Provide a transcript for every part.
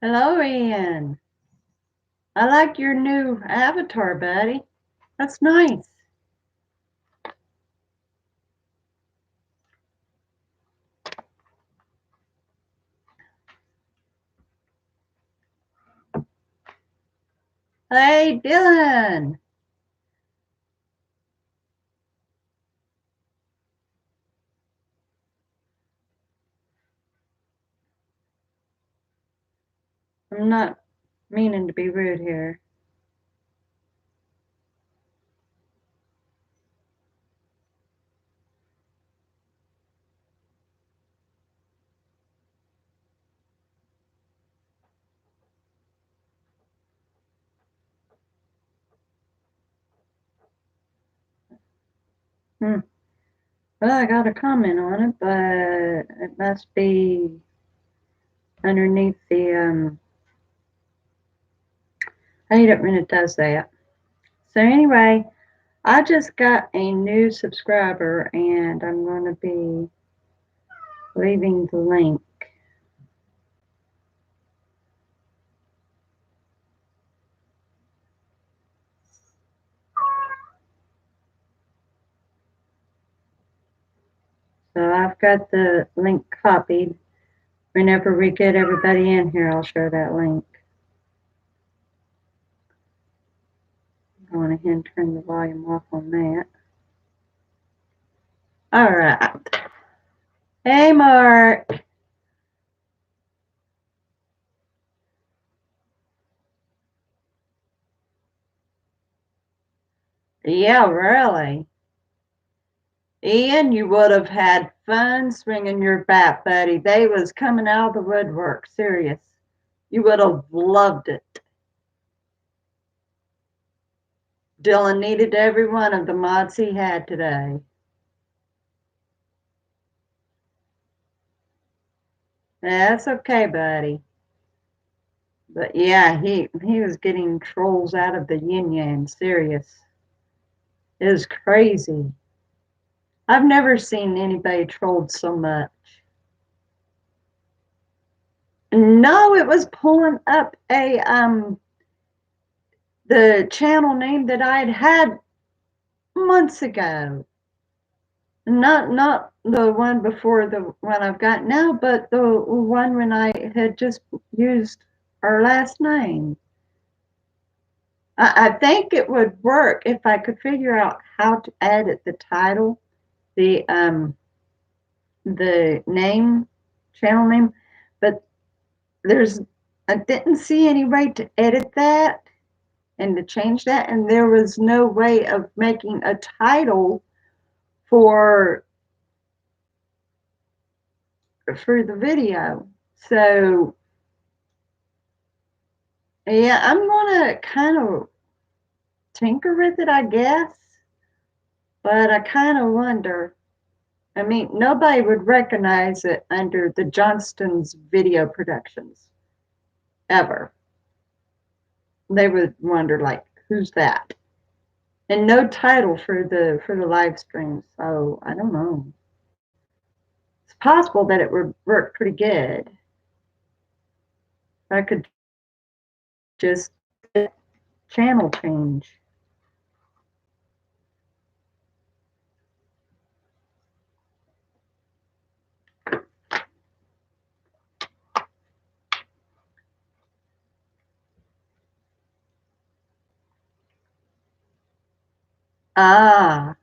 Hello, Ian. I like your new avatar, buddy. That's nice. Hey, Dylan. I'm not meaning to be rude here. Hmm. Well, I got a comment on it, but it must be underneath the. I hate it when it does that. So, anyway, I just got a new subscriber and I'm going to be leaving the link. So, I've got the link copied. Whenever we get everybody in here, I'll share that link. Go on ahead and turn the volume off on that. All right. Hey, Mark. Yeah, really. Ian, you would have had fun swinging your bat, buddy. They was coming out of the woodwork. Serious. You would have loved it. Dylan needed every one of the mods he had today. That's okay, buddy. But yeah, he was getting trolls out of the yin yang. Serious. It was crazy. I've never seen anybody trolled so much. No, it was pulling up the channel name that I'd had months ago. Not the one before the one I've got now, but the one when I had just used our last name. I think it would work if I could figure out how to edit the title, the name, channel name, but I didn't see any way to edit that and to change that, and there was no way of making a title for the video. So yeah, I'm gonna kind of tinker with it, I guess, but I kind of wonder. I mean, nobody would recognize it under the Johnston's Video Productions ever. They would wonder, like, who's that? And no title for the live stream. So I don't know. It's possible that it would work pretty good. I could just channel change. Ah,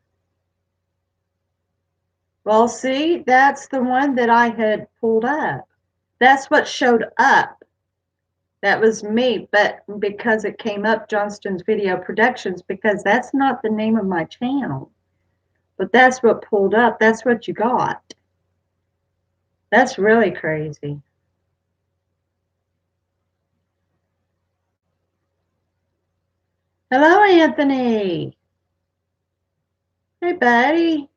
well, see, that's the one that I had pulled up. That's what showed up. That was me, but because it came up Johnston's Video Productions, because that's not the name of my channel, but that's what pulled up. That's what you got. That's really crazy. Hello, Anthony. Hey, buddy.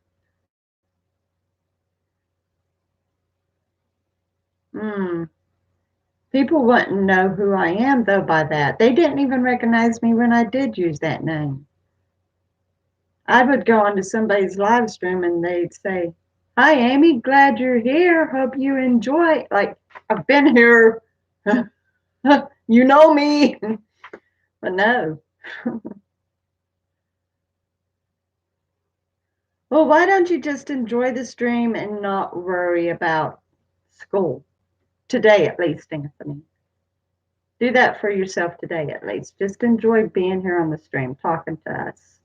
Hmm. People wouldn't know who I am, though, by that. They didn't even recognize me when I did use that name. I would go onto somebody's live stream and they'd say, "Hi, Amy, glad you're here. Hope you enjoy." Like, I've been here You know me. But no. Well, why don't you just enjoy the stream and not worry about school? Today, at least, Anthony. Do that for yourself today, at least. Just enjoy being here on the stream, talking to us.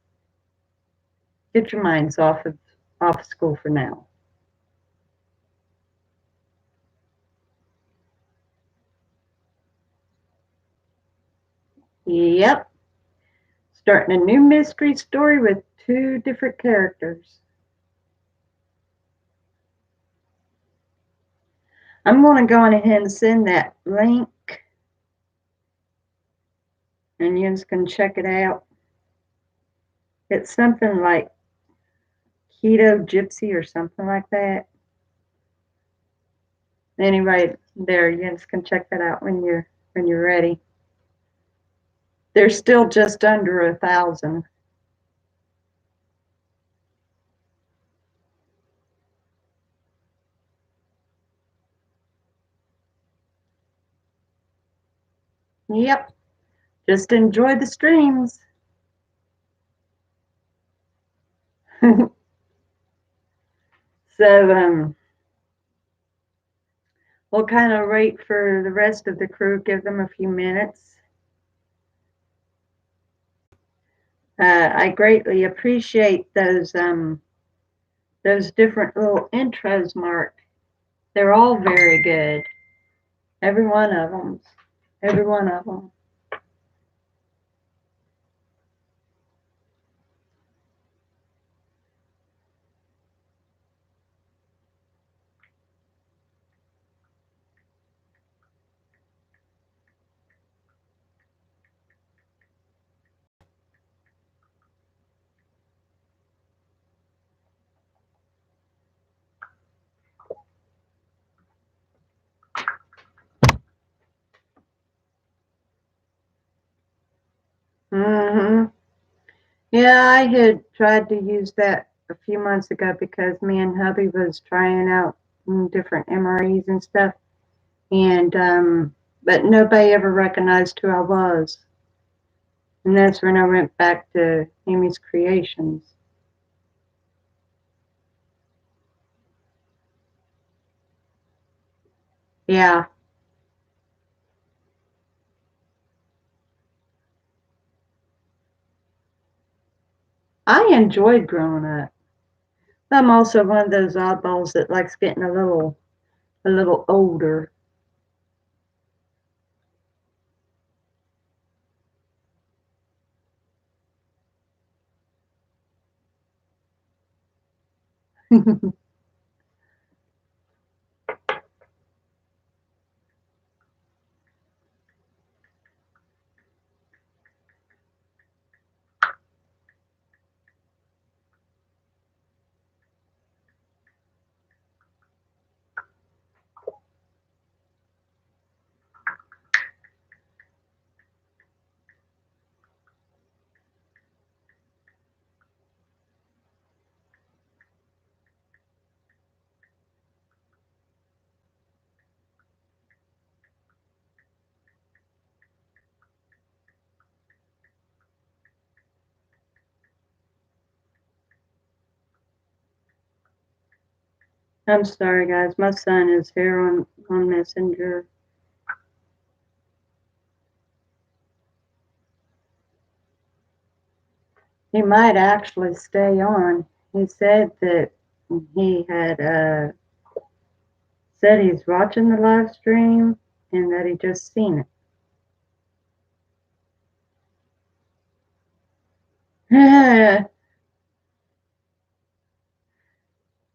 Get your minds off school for now. Yep. Starting a new mystery story with two different characters. I'm going to go on ahead and send that link, and you can check it out. It's something like Keto Gypsy or something like that. Anyway, there, you can check that out when you're ready. They're still just under 1,000. Yep. Just enjoy the streams. So we'll kind of wait for the rest of the crew, give them a few minutes. I greatly appreciate those different little intros, Mark. They're all very good. Every one of them. Every one of them. Hmm. Yeah, I had tried to use that a few months ago because me and hubby was trying out different MREs and stuff, and but nobody ever recognized who I was, and that's when I went back to Amy's Creations. Yeah, I enjoyed growing up. I'm also one of those oddballs that likes getting a little older. I'm sorry, guys. My son is here on Messenger. He might actually stay on. He said that he had said he's watching the live stream and that he just seen it. Yeah,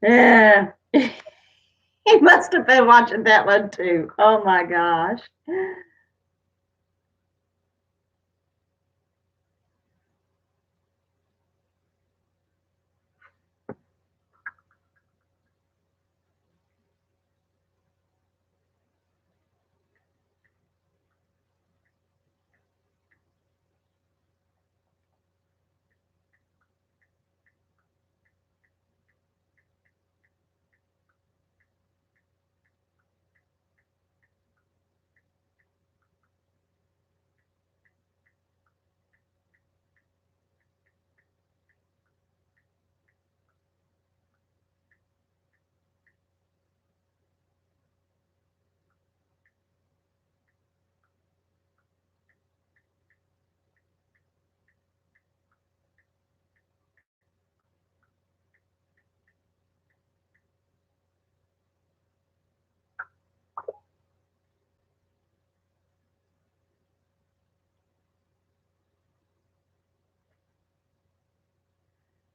yeah. He must have been watching that one too. Oh my gosh.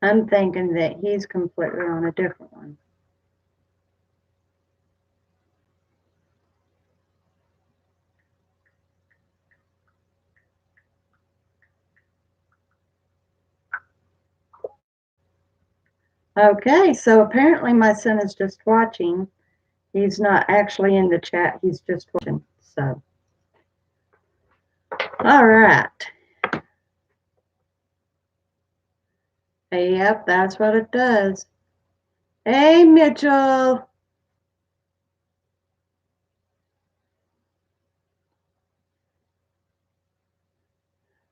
I'm thinking that he's completely on a different one. Okay, so apparently my son is just watching. He's not actually in the chat, he's just watching. So, all right. Yep, that's what it does. Hey, Mitchell.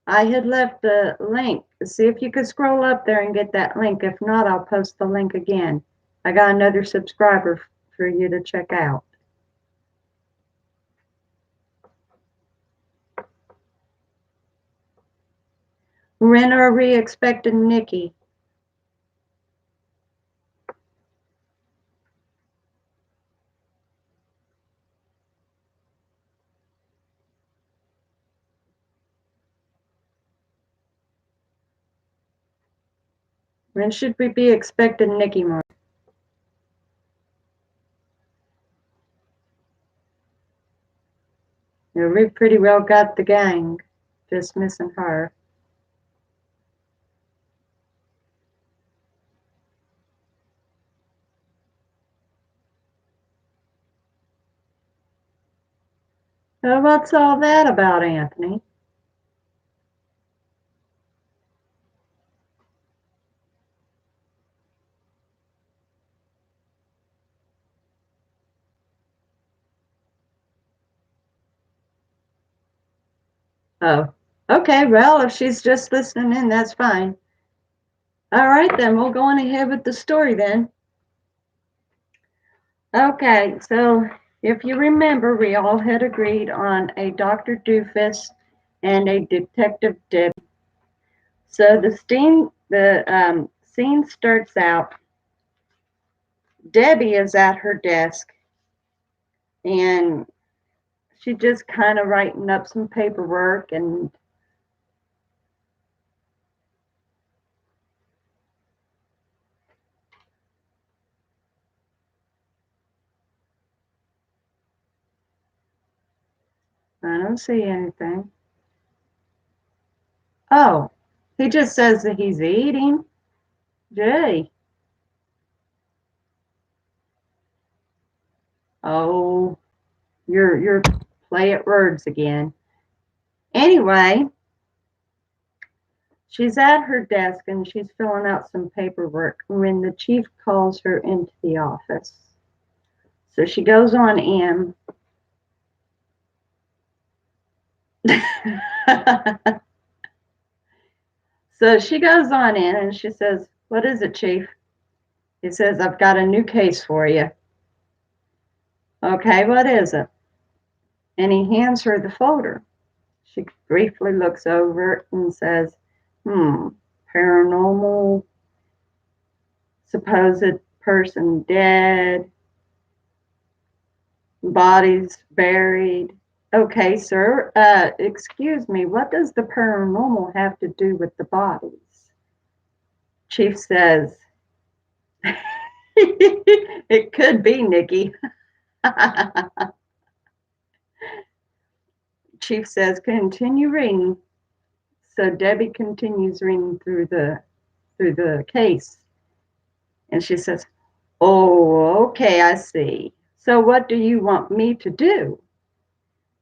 I had left the link. See if you could scroll up there and get that link. If not, I'll post the link again. I got another subscriber for you to check out. When are we expecting Nikki? When should we be expecting Nikki more? You know, we pretty well got the gang. Just missing her. So what's all that about, Anthony? Oh, okay. Well, if she's just listening in, that's fine. All right, then we'll go on ahead with the story then. Okay, so if you remember, we all had agreed on a Dr. Doofus and a Detective Debbie. So the scene starts out. Debbie is at her desk and she just kind of writing up some paperwork and I don't see anything. Oh, he just says that he's eating. Gee. Oh, you're play at words again. Anyway, she's at her desk and she's filling out some paperwork when the chief calls her into the office. So she goes on in. So she goes on in and she says, "What is it, chief?" He says, "I've got a new case for you." "Okay, what is it?" And he hands her the folder. She briefly looks over it and says, paranormal, supposed person dead, bodies buried. Okay, sir, excuse me, what does the paranormal have to do with the bodies? Chief says, it could be, Nikki. Chief says, continue reading. So Debbie continues reading through the case. And she says, "Oh, okay, I see. So what do you want me to do?"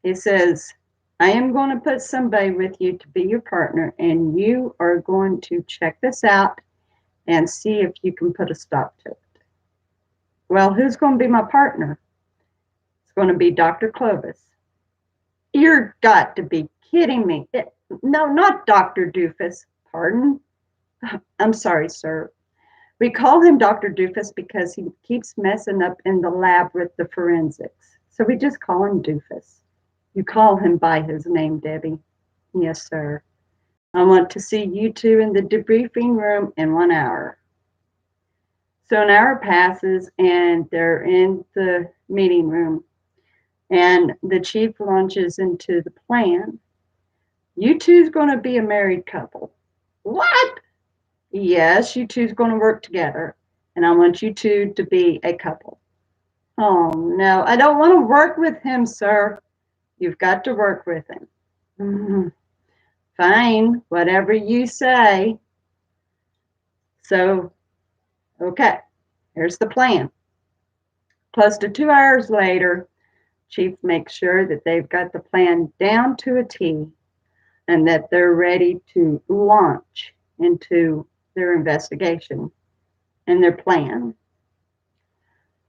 He says, "I am going to put somebody with you to be your partner, and you are going to check this out and see if you can put a stop to it." "Well, who's going to be my partner?" "It's going to be Dr. Clovis." "You're got to be kidding me." "No, not Dr. Doofus. Pardon?" "I'm sorry, sir. We call him Dr. Doofus because he keeps messing up in the lab with the forensics. So we just call him Doofus." "You call him by his name, Debbie." "Yes, sir. I want to see you two in the debriefing room in 1 hour." So an hour passes and they're in the meeting room and the chief launches into the plan. "You two's going to be a married couple." "What?" Yes, you two's going to work together, and I want you two to be a couple. Oh, no, I don't want to work with him, sir. You've got to work with him. Mhm. Fine, whatever you say. So, okay, here's the plan. Close to 2 hours later, Chief makes sure that they've got the plan down to a T and that they're ready to launch into their investigation and their plan.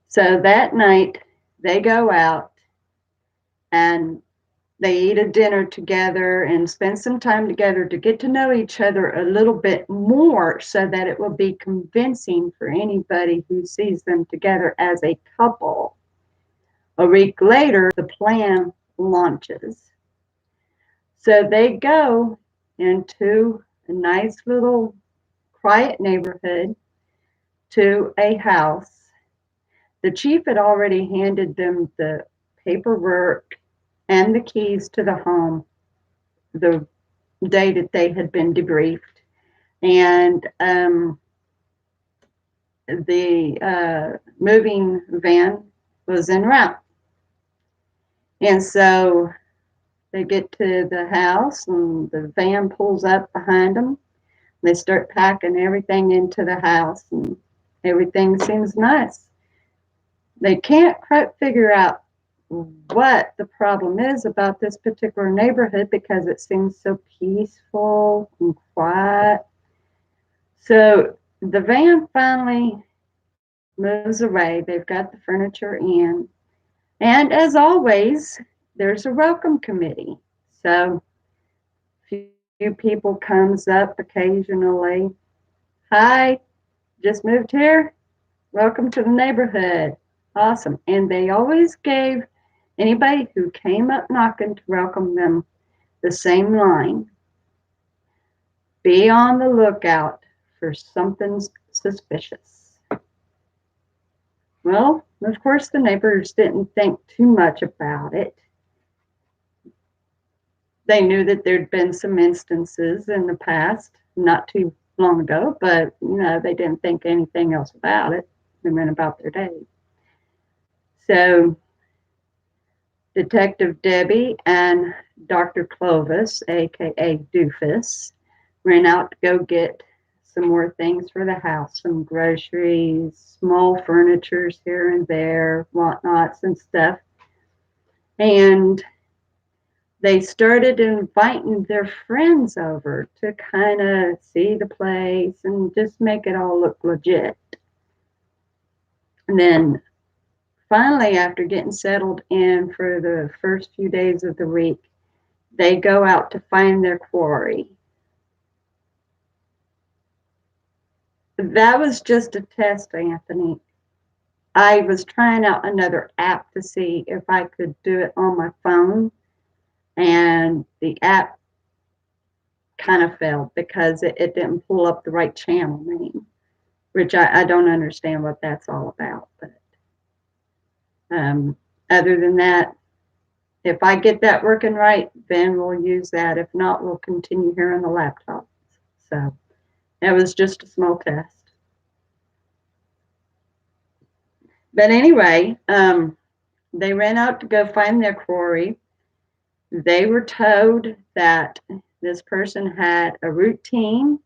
So that night, they go out and they eat a dinner together and spend some time together to get to know each other a little bit more so that it will be convincing for anybody who sees them together as a couple. A week later, the plan launches. So they go into a nice little quiet neighborhood to a house. The chief had already handed them the paperwork and the keys to the home the day that they had been debriefed. And the moving van was en route. And so they get to the house and the van pulls up behind them. They start packing everything into the house and everything seems nice. They can't quite figure out what the problem is about this particular neighborhood because it seems so peaceful and quiet. So the van finally moves away. They've got the furniture in. And as always, there's a welcome committee. So a few people comes up occasionally. Hi, just moved here. Welcome to the neighborhood. Awesome. And they always gave anybody who came up knocking to welcome them the same line. Be on the lookout for something suspicious. Well, of course, the neighbors didn't think too much about it. They knew that there'd been some instances in the past, not too long ago, but they didn't think anything else about it. They went about their day. So Detective Debbie and Dr. Clovis, aka Doofus, ran out to go get some more things for the house, some groceries, small furnitures here and there, whatnots and stuff. And they started inviting their friends over to kind of see the place and just make it all look legit. And then finally, after getting settled in for the first few days of the week, they go out to find their quarry. That was just a test, Anthony. I was trying out another app to see if I could do it on my phone, and the app kind of failed because it didn't pull up the right channel name, which I don't understand what that's all about. But other than that, if I get that working right, then we'll use that. If not, we'll continue here on the laptop. So that was just a small test. But anyway, they ran out to go find their quarry. They were told that this person had a routine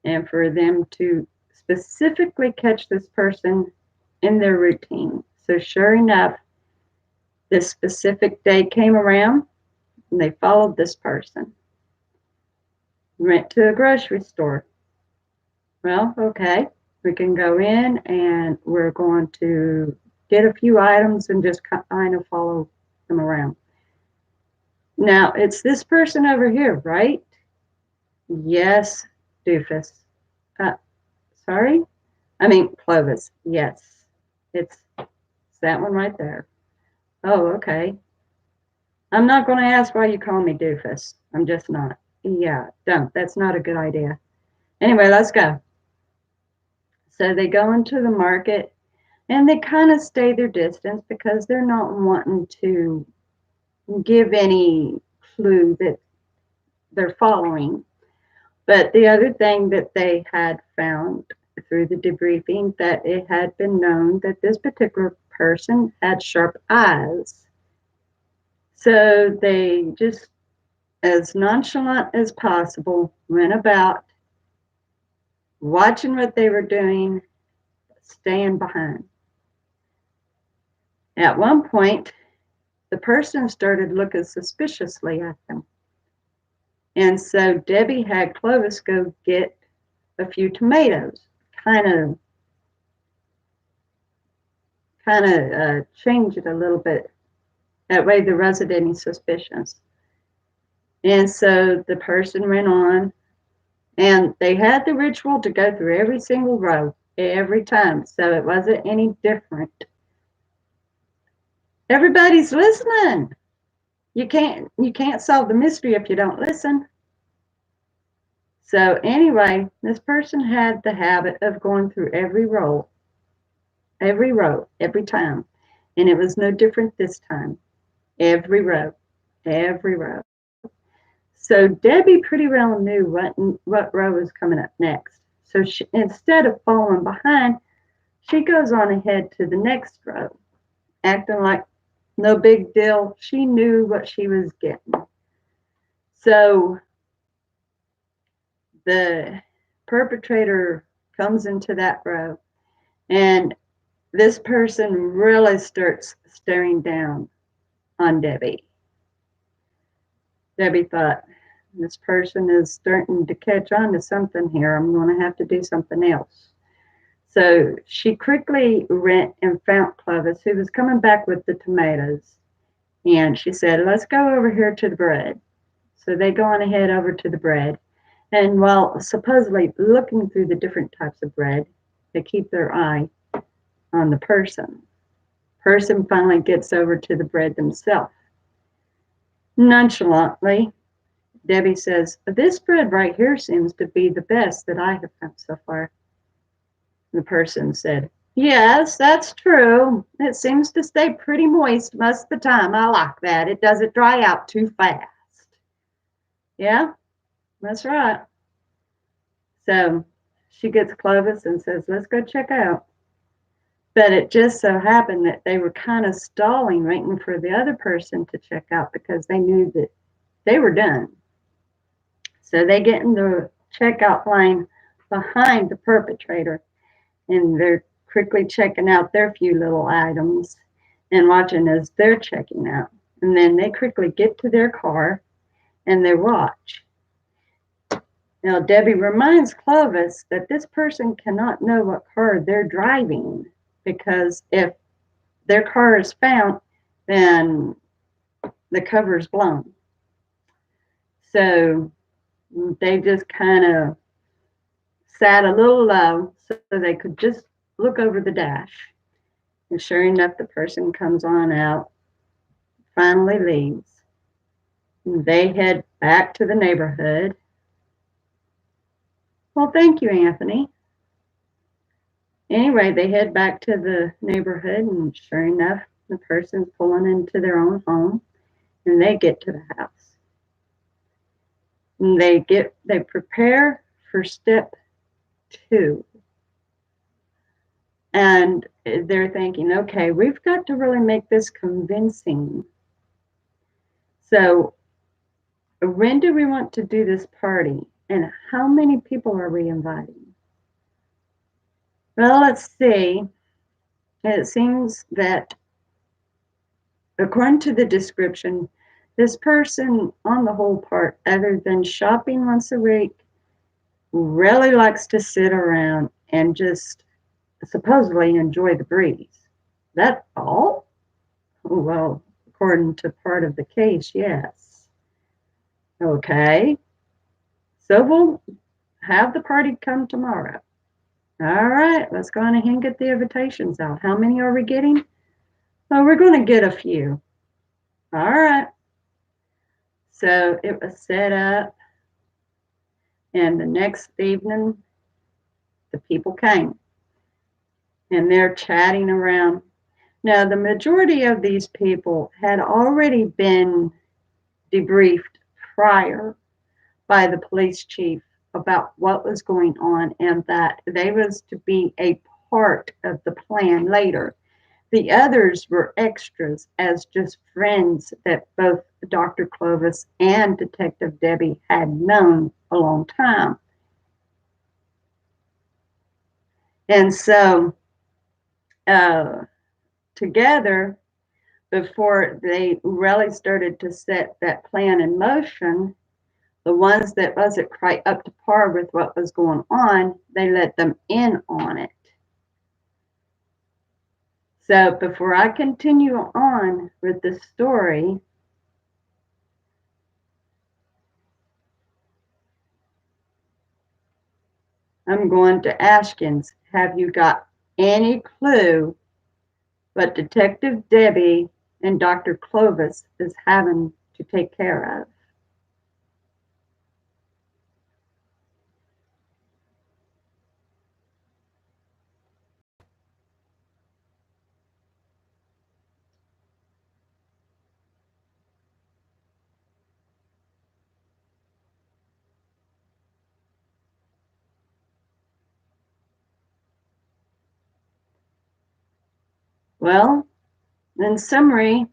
and for them to specifically catch this person in their routine. So sure enough, this specific day came around and they followed this person. Went to a grocery store. Well, okay, we can go in and we're going to get a few items and just kind of follow them around. Now, it's this person over here, right? Yes, Doofus. Uh, sorry? I mean, Clovis. Yes. It's that one right there. Oh, okay. I'm not going to ask why you call me Doofus. I'm just not. Yeah, don't. That's not a good idea. Anyway, let's go. So they go into the market and they kind of stay their distance because they're not wanting to give any clue that they're following. But the other thing that they had found through the debriefing, that it had been known that this particular person had sharp eyes. So they just, as nonchalant as possible, went about watching what they were doing, staying behind. At one point, the person started looking suspiciously at them. And so Debbie had Clovis go get a few tomatoes, kind of change it a little bit. That way there wasn't any suspicions. And so the person went on, and they had the ritual to go through every single row every time, so it wasn't any different. Everybody's listening. You can't solve the mystery if you don't listen. So anyway, this person had the habit of going through every row, every time. And it was no different this time. Every row, every row. So Debbie pretty well knew what row was coming up next. So she, instead of falling behind, she goes on ahead to the next row, acting like no big deal. She knew what she was getting. So the perpetrator comes into that row, and this person really starts staring down on Debbie. Debbie thought, this person is starting to catch on to something here. I'm going to have to do something else. So she quickly went and found Clovis, who was coming back with the tomatoes. And she said, let's go over here to the bread. So they go on ahead over to the bread. And while supposedly looking through the different types of bread, they keep their eye on the person. Person finally gets over to the bread themselves. Nonchalantly, Debbie says, this bread right here seems to be the best that I have found so far. The person said, yes, that's true. It seems to stay pretty moist most of the time. I like that. It doesn't dry out too fast. Yeah, that's right. So she gets Clovis and says, let's go check out. But it just so happened that they were kind of stalling, waiting for the other person to check out because they knew that they were done. So they get in the checkout line behind the perpetrator, and they're quickly checking out their few little items and watching as they're checking out. And then they quickly get to their car and they watch. Now, Debbie reminds Clovis that this person cannot know what car they're driving, because if their car is found, then the cover's blown. So they just kind of sat a little low so they could just look over the dash. And sure enough, the person comes on out, finally leaves. And they head back to the neighborhood. Well, thank you, Anthony. Anyway, they head back to the neighborhood, and sure enough, the person's pulling into their own home, and they get to the house. And they prepare for step 2. And they're thinking, okay, we've got to really make this convincing. So when do we want to do this party? And how many people are we inviting? Well, let's see. It seems that according to the description, this person, on the whole part, other than shopping once a week, really likes to sit around and just supposedly enjoy the breeze. That's all? Well, according to part of the case, yes. Okay. So we'll have the party come tomorrow. All right, let's go on ahead and get the invitations out. How many are we getting? Oh, we're going to get a few. All right. So it was set up, and the next evening, the people came, and they're chatting around. Now, the majority of these people had already been debriefed prior by the police chief about what was going on and that they was to be a part of the plan later. The others were extras as just friends that both Dr. Clovis and Detective Debbie had known a long time. And so uh, together, before they really started to set that plan in motion, the ones that wasn't quite up to par with what was going on, they let them in on it. So before I continue on with the story, I'm going to Ashkins. Have you got any clue what Detective Debbie and Dr. Clovis is having to take care of? Well, in summary,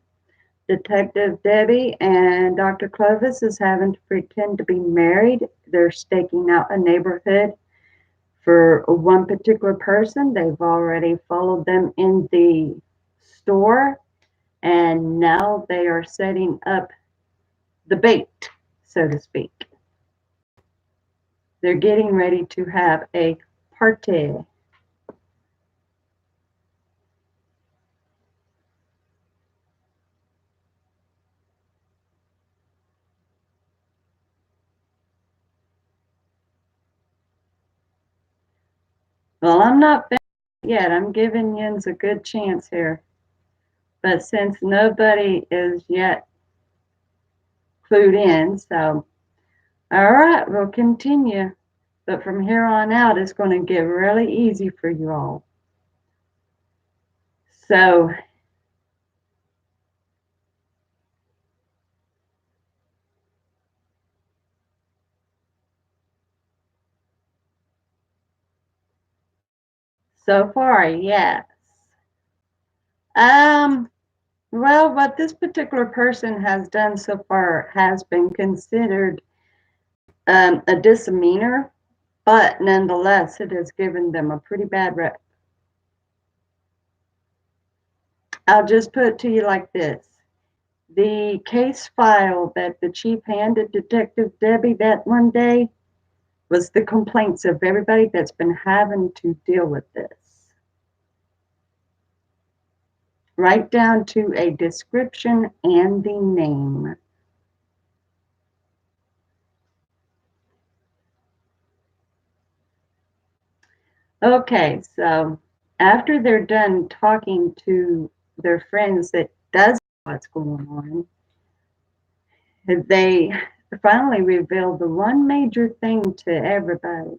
Detective Debbie and Dr. Clovis is having to pretend to be married. They're staking out a neighborhood for one particular person. They've already followed them in the store, and now they are setting up the bait, so to speak. They're getting ready to have a party. Well, I'm not finished yet. I'm giving Yins a good chance here. But since nobody is yet clued in, so all right, we'll continue. But from here on out, it's going to get really easy for you all. So, so far, yes. Um, well, what this particular person has done so far has been considered a misdemeanor, but nonetheless, it has given them a pretty bad rep. I'll just put it to you like this. The case file that the chief handed Detective Debbie that one day was the complaints of everybody that's been having to deal with this, right down to a description and the name. Okay, so after they're done talking to their friends that does what's going on, they finally revealed the one major thing to everybody.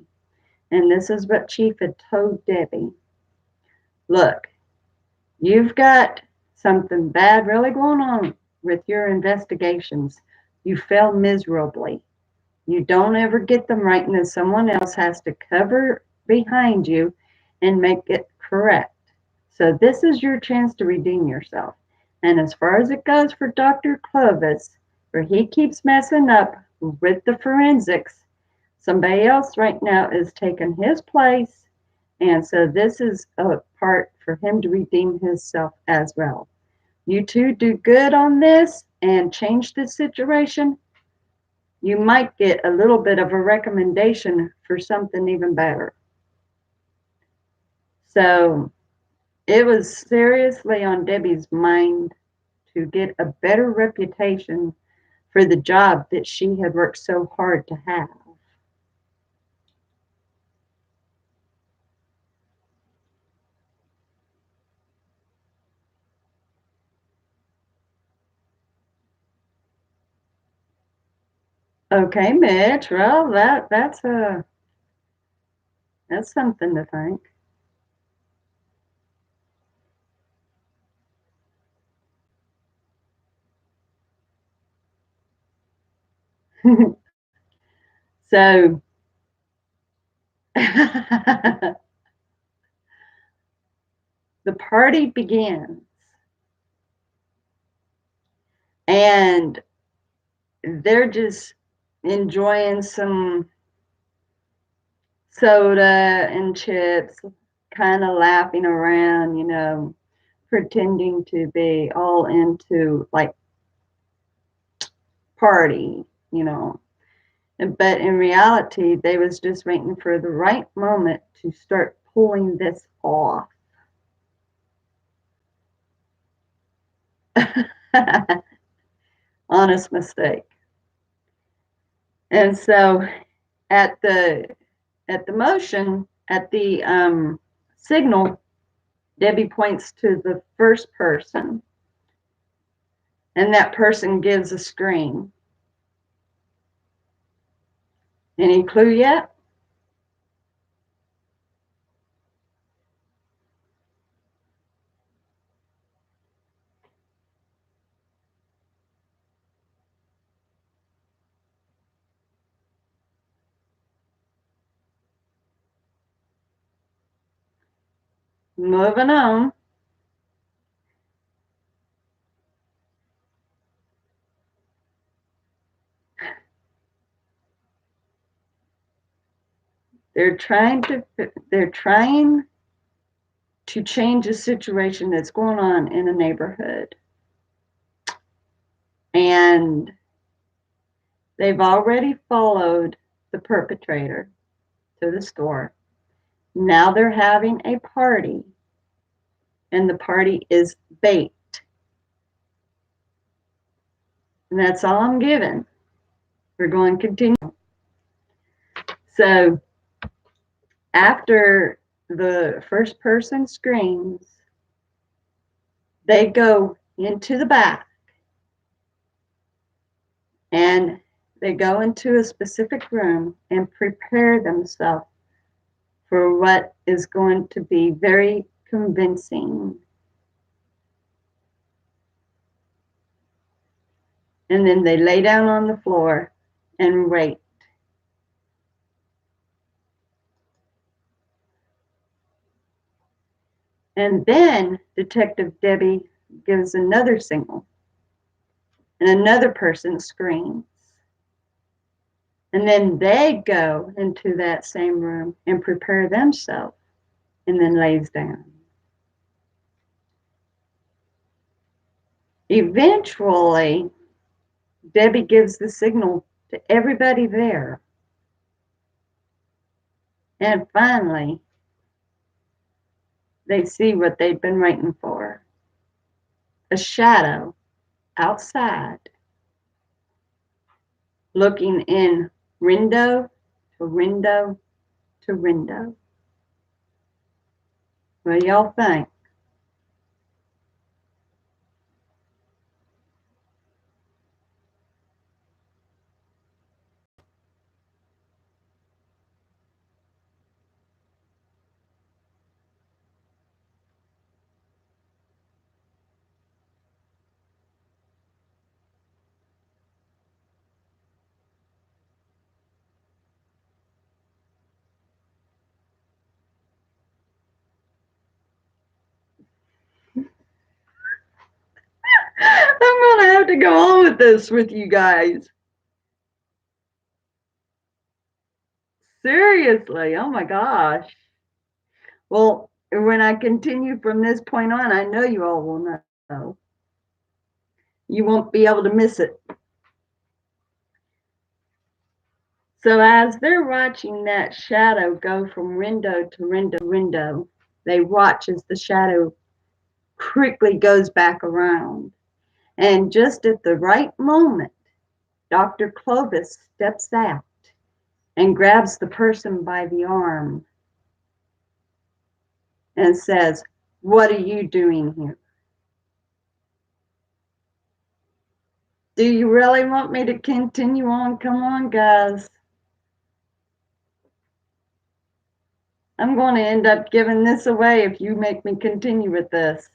And this is what Chief had told Debbie. Look, you've got something bad really going on with your investigations. You fail miserably. You don't ever get them right, and then someone else has to cover behind you and make it correct. So this is your chance to redeem yourself. And as far as it goes for Dr. Clovis, where he keeps messing up with the forensics, somebody else right now is taking his place. And so this is a part for him to redeem himself as well. You two do good on this and change the situation. You might get a little bit of a recommendation for something even better. So it was seriously on Debbie's mind to get a better reputation for the job that she had worked so hard to have. Okay, Mitch. Well, that's something to think. So the party begins, and they're just enjoying some soda and chips, kind of laughing around, pretending to be all into like party, you know. But in reality, they was just waiting for the right moment to start pulling this off. Honest mistake. And so at the motion, at the signal, Debbie points to the first person, and that person gives a scream. Any clue yet? Moving on. They're trying to they're trying to change a situation that's going on in a neighborhood. And they've already followed the perpetrator to the store. Now they're having a party, and the party is bait. And that's all I'm giving. We're going to continue. So after the first person screams, they go into the back and they go into a specific room and prepare themselves for what is going to be very convincing. And then they lay down on the floor and wait. And then Detective Debbie gives another signal, and another person screams. And then they go into that same room and prepare themselves, and then lays down. Eventually, Debbie gives the signal to everybody there. And finally, they see what they've been waiting for. A shadow outside, looking in window to window to window. What do y'all think? I'm going to have to go on with this with you guys. Seriously, oh my gosh. Well, when I continue from this point on, I know you all will know. You won't be able to miss it. So as they're watching that shadow go from window to window, they watch as the shadow quickly goes back around. And just at the right moment, Dr. Clovis steps out and grabs the person by the arm and says, "What are you doing here? Do you really want me to continue on? Come on, guys. I'm going to end up giving this away if you make me continue with this."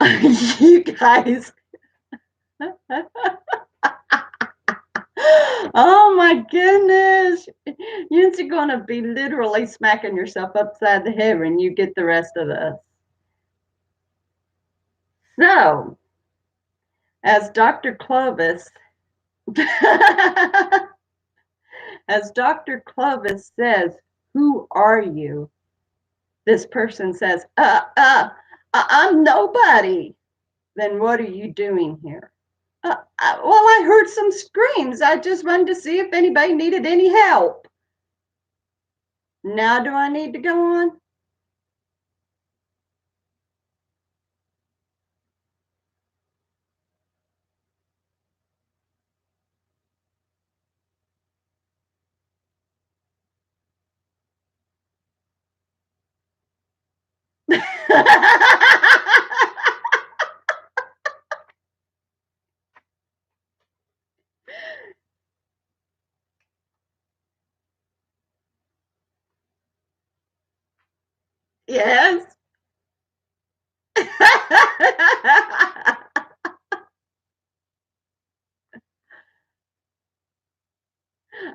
You guys. Oh my goodness. You're going to be literally smacking yourself upside the head when you get the rest of this. So, as Dr. Clovis, as Dr. Clovis says, who are you? This person says, I'm nobody. Then what are you doing here? Well, I heard some screams. I just wanted to see if anybody needed any help. Now do I need to go on? Yes.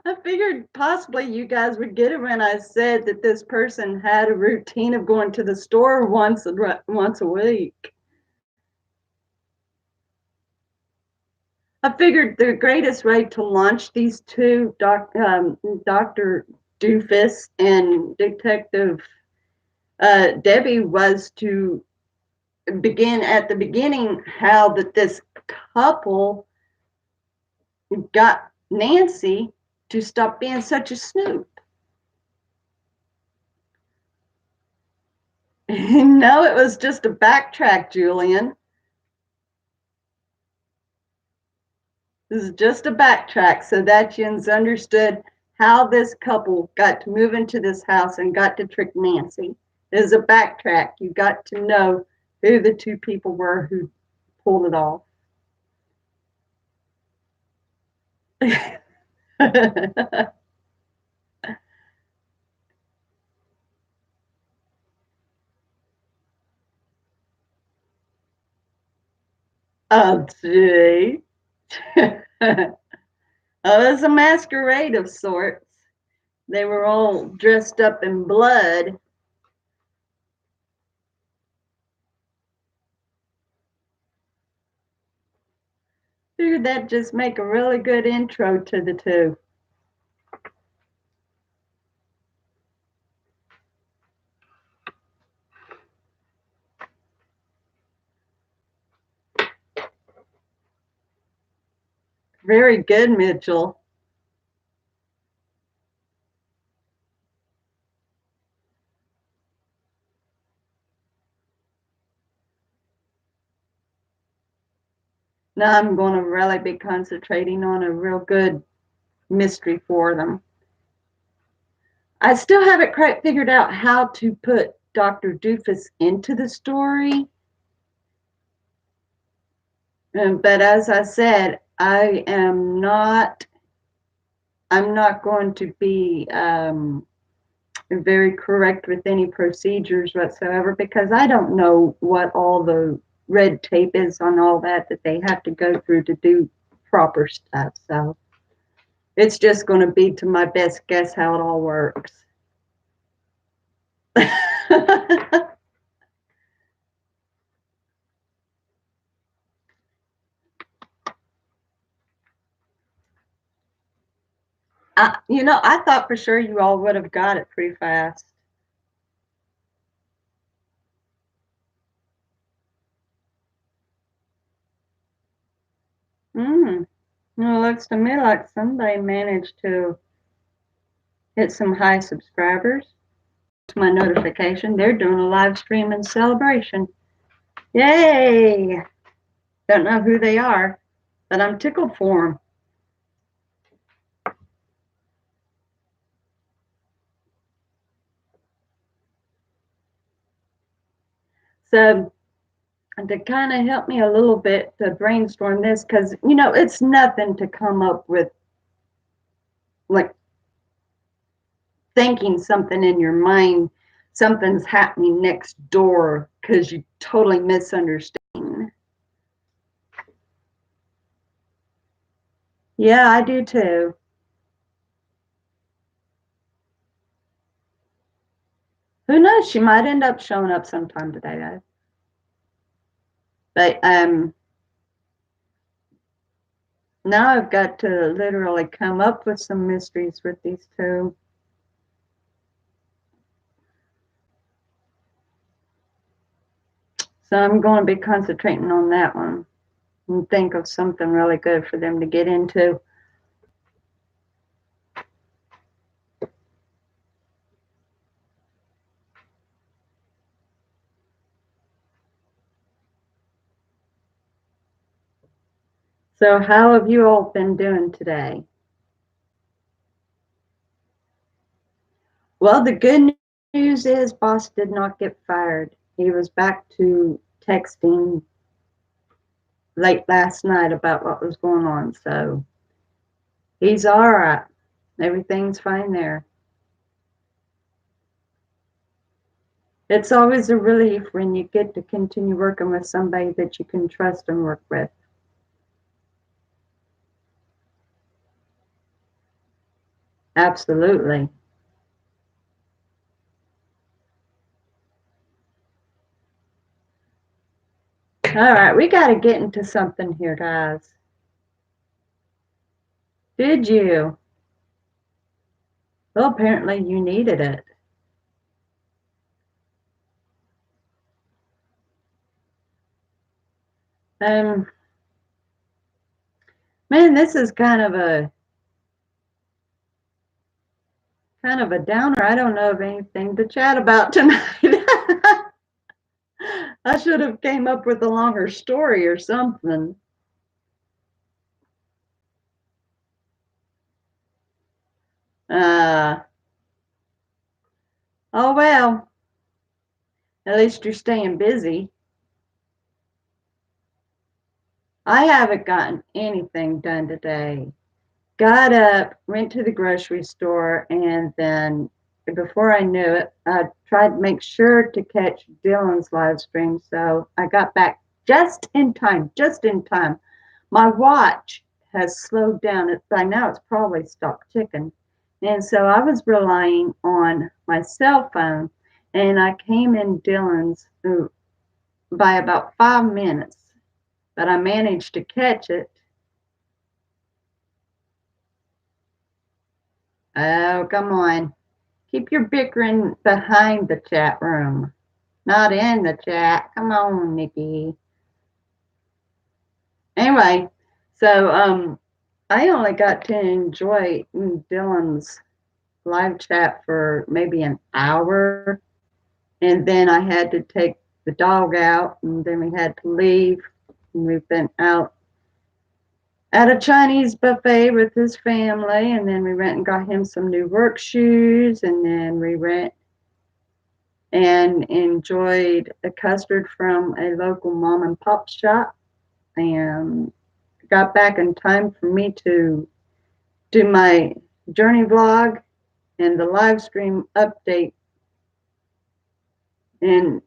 I figured possibly you guys would get it when I said that this person had a routine of going to the store once a week. I figured the greatest way to launch these two, Dr. Doofus and Detective Debbie, was to begin at the beginning how that this couple got Nancy to stop being such a snoop. No, it was just a backtrack, Julian. This is just a backtrack so that you understood how this couple got to move into this house and got to trick Nancy. It is a backtrack. You got to know who the two people were who pulled it off. Oh, gee. It was a masquerade of sorts. They were all dressed up in blood. Figured that'd just make a really good intro to the two. Very good, Mitchell. Now I'm going to really be concentrating on a real good mystery for them. I still haven't quite figured out how to put Dr. Doofus into the story. But as I said, I'm not going to be very correct with any procedures whatsoever because I don't know what all the red tape is on all that they have to go through to do proper stuff. So it's just going to be to my best guess how it all works. I thought for sure you all would have got it pretty fast. Well, it looks to me like somebody managed to hit some high subscribers. To my notification, they're doing a live stream and celebration. Yay! Don't know who they are, but I'm tickled for them. So to kind of help me a little bit to brainstorm this, because it's nothing to come up with like thinking something in your mind, something's happening next door because you totally misunderstand Yeah, I do too. Who knows? She might end up showing up sometime today, though. But now I've got to literally come up with some mysteries with these two. So I'm going to be concentrating on that one and think of something really good for them to get into. So how have you all been doing today? Well, the good news is boss did not get fired. He was back to texting late last night about what was going on. So he's all right. Everything's fine there. It's always a relief when you get to continue working with somebody that you can trust and work with. Absolutely. All right, we got to get into something here, guys. Did you? Well, apparently you needed it. Um, Man, this is kind of a downer. I don't know of anything to chat about tonight. I should have came up with a longer story or something. Uh, oh well, at least you're staying busy. I haven't gotten anything done today. Got up, went to the grocery store, and then before I knew it, I tried to make sure to catch Dylan's live stream. So I got back just in time, just in time. My watch has slowed down. By now, it's probably stopped ticking. And so I was relying on my cell phone, and I came in Dylan's by about 5 minutes, but I managed to catch it. Oh, come on. Keep your bickering behind the chat room, not in the chat. Come on, Nikki. Anyway, so I only got to enjoy Dylan's live chat for maybe an hour, and then I had to take the dog out, and then we had to leave. And we've been out at a Chinese buffet with his family, and then we went and got him some new work shoes, and then we went and enjoyed a custard from a local mom and pop shop, and got back in time for me to do my journey vlog and the live stream update. And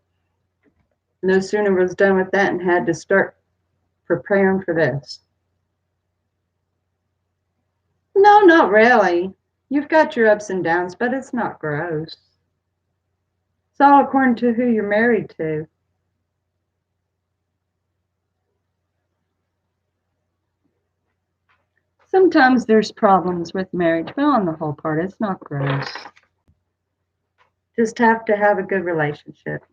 no sooner was done with that and had to start preparing for this. No, not really. You've got your ups and downs, but it's not gross. It's all according to who you're married to. Sometimes there's problems with marriage, but on the whole part, it's not gross. Just have to have a good relationship.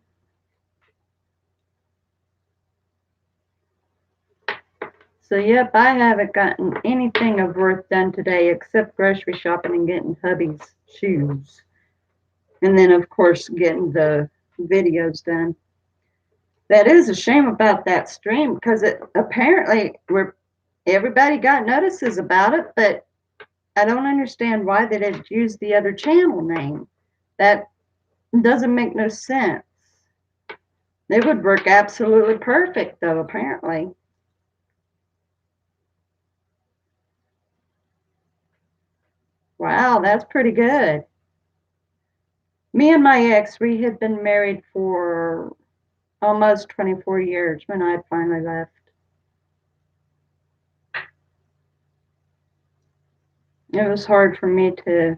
So, yep, I haven't gotten anything of worth done today except grocery shopping and getting hubby's shoes. And then, of course, getting the videos done. That is a shame about that stream because it apparently everybody got notices about it, but I don't understand why they didn't use the other channel name. That doesn't make no sense. It would work absolutely perfect, though, apparently. Wow, that's pretty good. Me and my ex, we had been married for almost 24 years when I finally left. It was hard for me to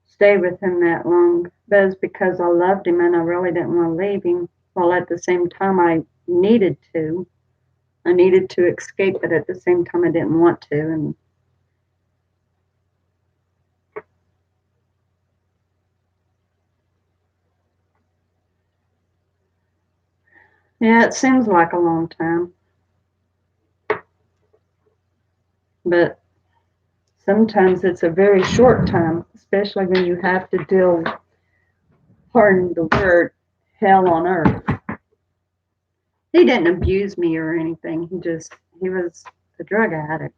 stay with him that long. But it's because I loved him and I really didn't want to leave him. While at the same time, I needed to. I needed to escape, but at the same time, I didn't want to. And yeah, it seems like a long time, but sometimes it's a very short time, especially when you have to deal, pardon the word, hell on earth. He didn't abuse me or anything. He was a drug addict.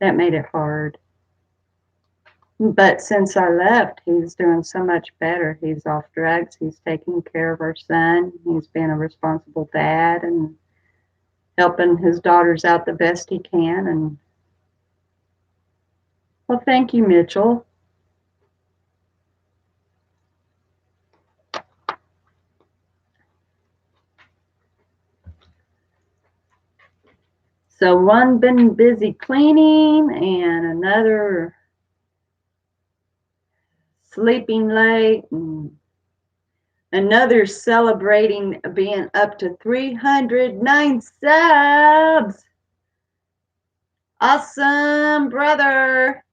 That made it hard. But since I left, he's doing so much better. He's off drugs. He's taking care of our son. He's being a responsible dad and helping his daughters out the best he can. And well, thank you, Mitchell. So one been busy cleaning and another sleeping late and another celebrating being up to 309 subs. Awesome, brother.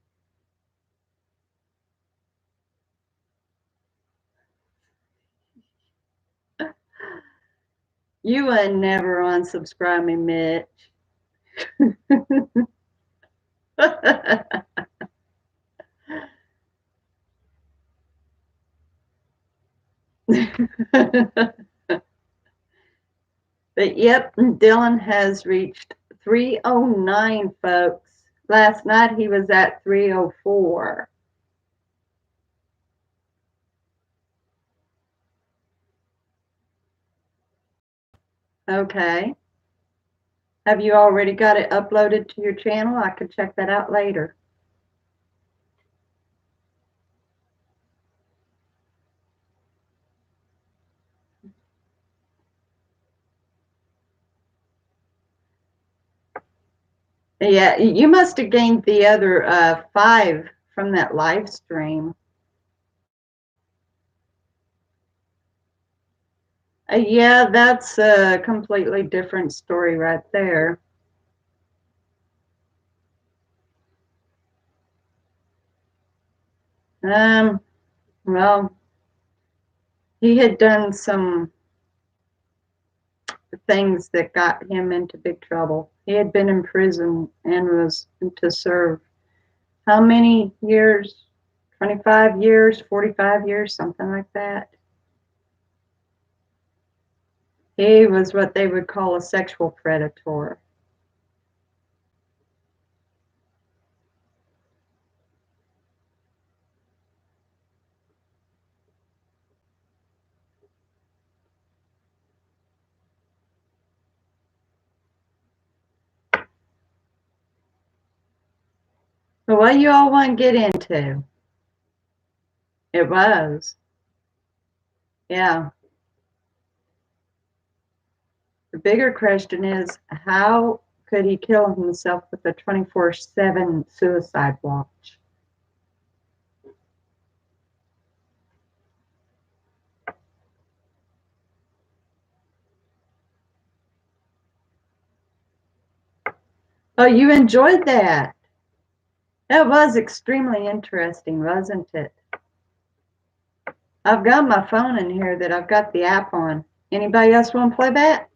You would never unsubscribe me, Mitch. But yep, Dylan has reached 309, folks. Last night he was at 304. Okay. Have you already got it uploaded to your channel? I could check that out later. Yeah, you must have gained the other 5 from that live stream. Yeah, that's a completely different story right there. Well, he had done some things that got him into big trouble. He had been in prison and was to serve how many years? 25 years, 45 years, something like that. He was what they would call a sexual predator. So what you all want to get into? It was. Yeah. The bigger question is how could he kill himself with a 24/7 suicide watch? Oh, you enjoyed that. That was extremely interesting, wasn't it? I've got my phone in here that I've got the app on. Anybody else want to play that?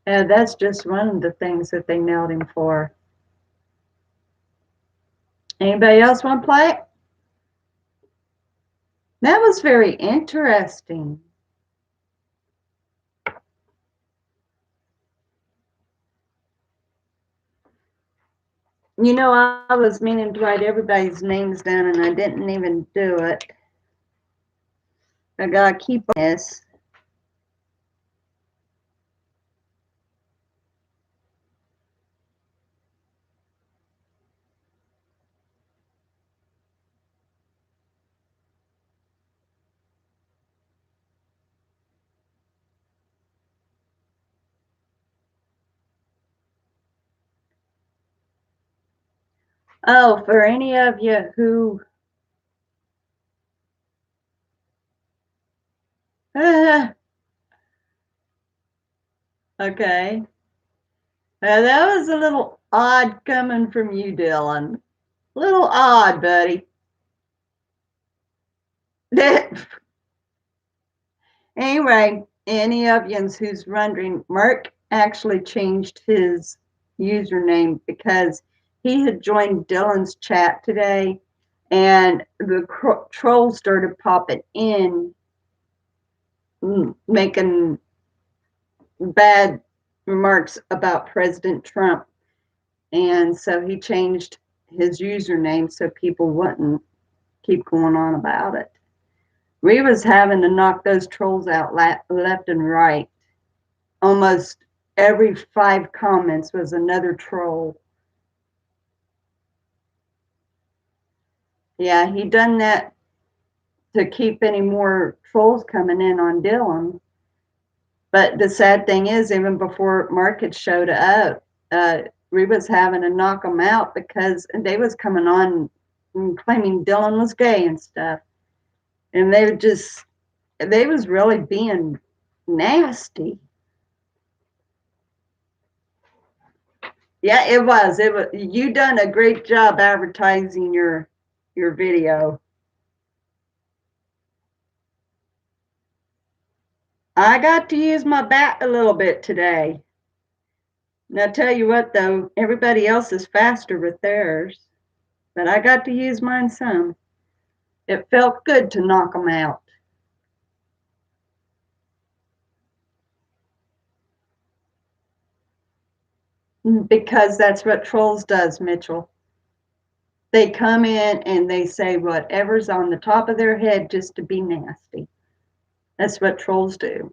That's just one of the things that they nailed him for. Anybody else want to play it? That was very interesting. You know, I was meaning to write everybody's names down and I didn't even do it. I gotta keep this. Oh, for any of you who okay. That was a little odd coming from you, Dylan. Little odd, buddy. Anyway, any of you who's wondering, Mark actually changed his username because he had joined Dylan's chat today and the trolls started popping in, making bad remarks about President Trump. And so he changed his username so people wouldn't keep going on about it. We was having to knock those trolls out left and right. Almost every 5 comments was another troll. Yeah, he done that to keep any more trolls coming in on Dylan. But the sad thing is, even before Mark had showed up, we was having to knock them out because they was coming on and claiming Dylan was gay and stuff. And they was really being nasty. Yeah, it was. It was. You done a great job advertising your video. I got to use my bat a little bit today. And I tell you what, though, everybody else is faster with theirs, but I got to use mine some. It felt good to knock them out. Because that's what trolls does, Mitchell. They come in and they say whatever's on the top of their head just to be nasty. That's what trolls do.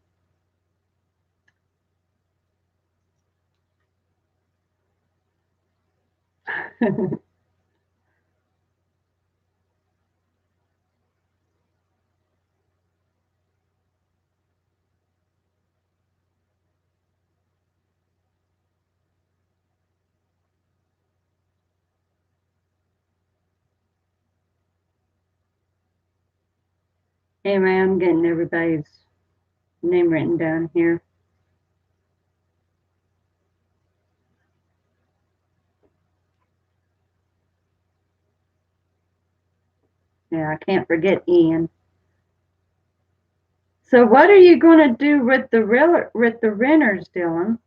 Anyway, I'm getting everybody's name written down here. Yeah, I can't forget Ian. So what are you going to do with the renters, Dylan?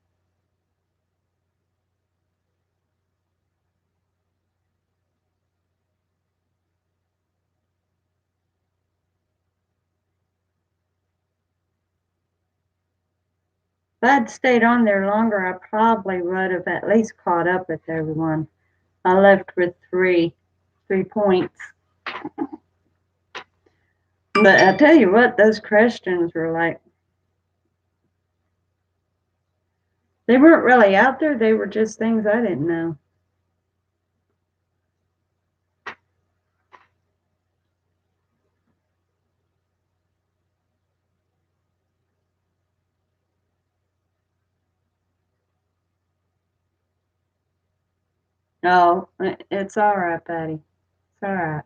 If I'd stayed on there longer, I probably would have at least caught up with everyone. I left with three points. But I tell you what, those questions were like, they weren't really out there. They were just things I didn't know. Oh, it's all right, buddy. It's all right.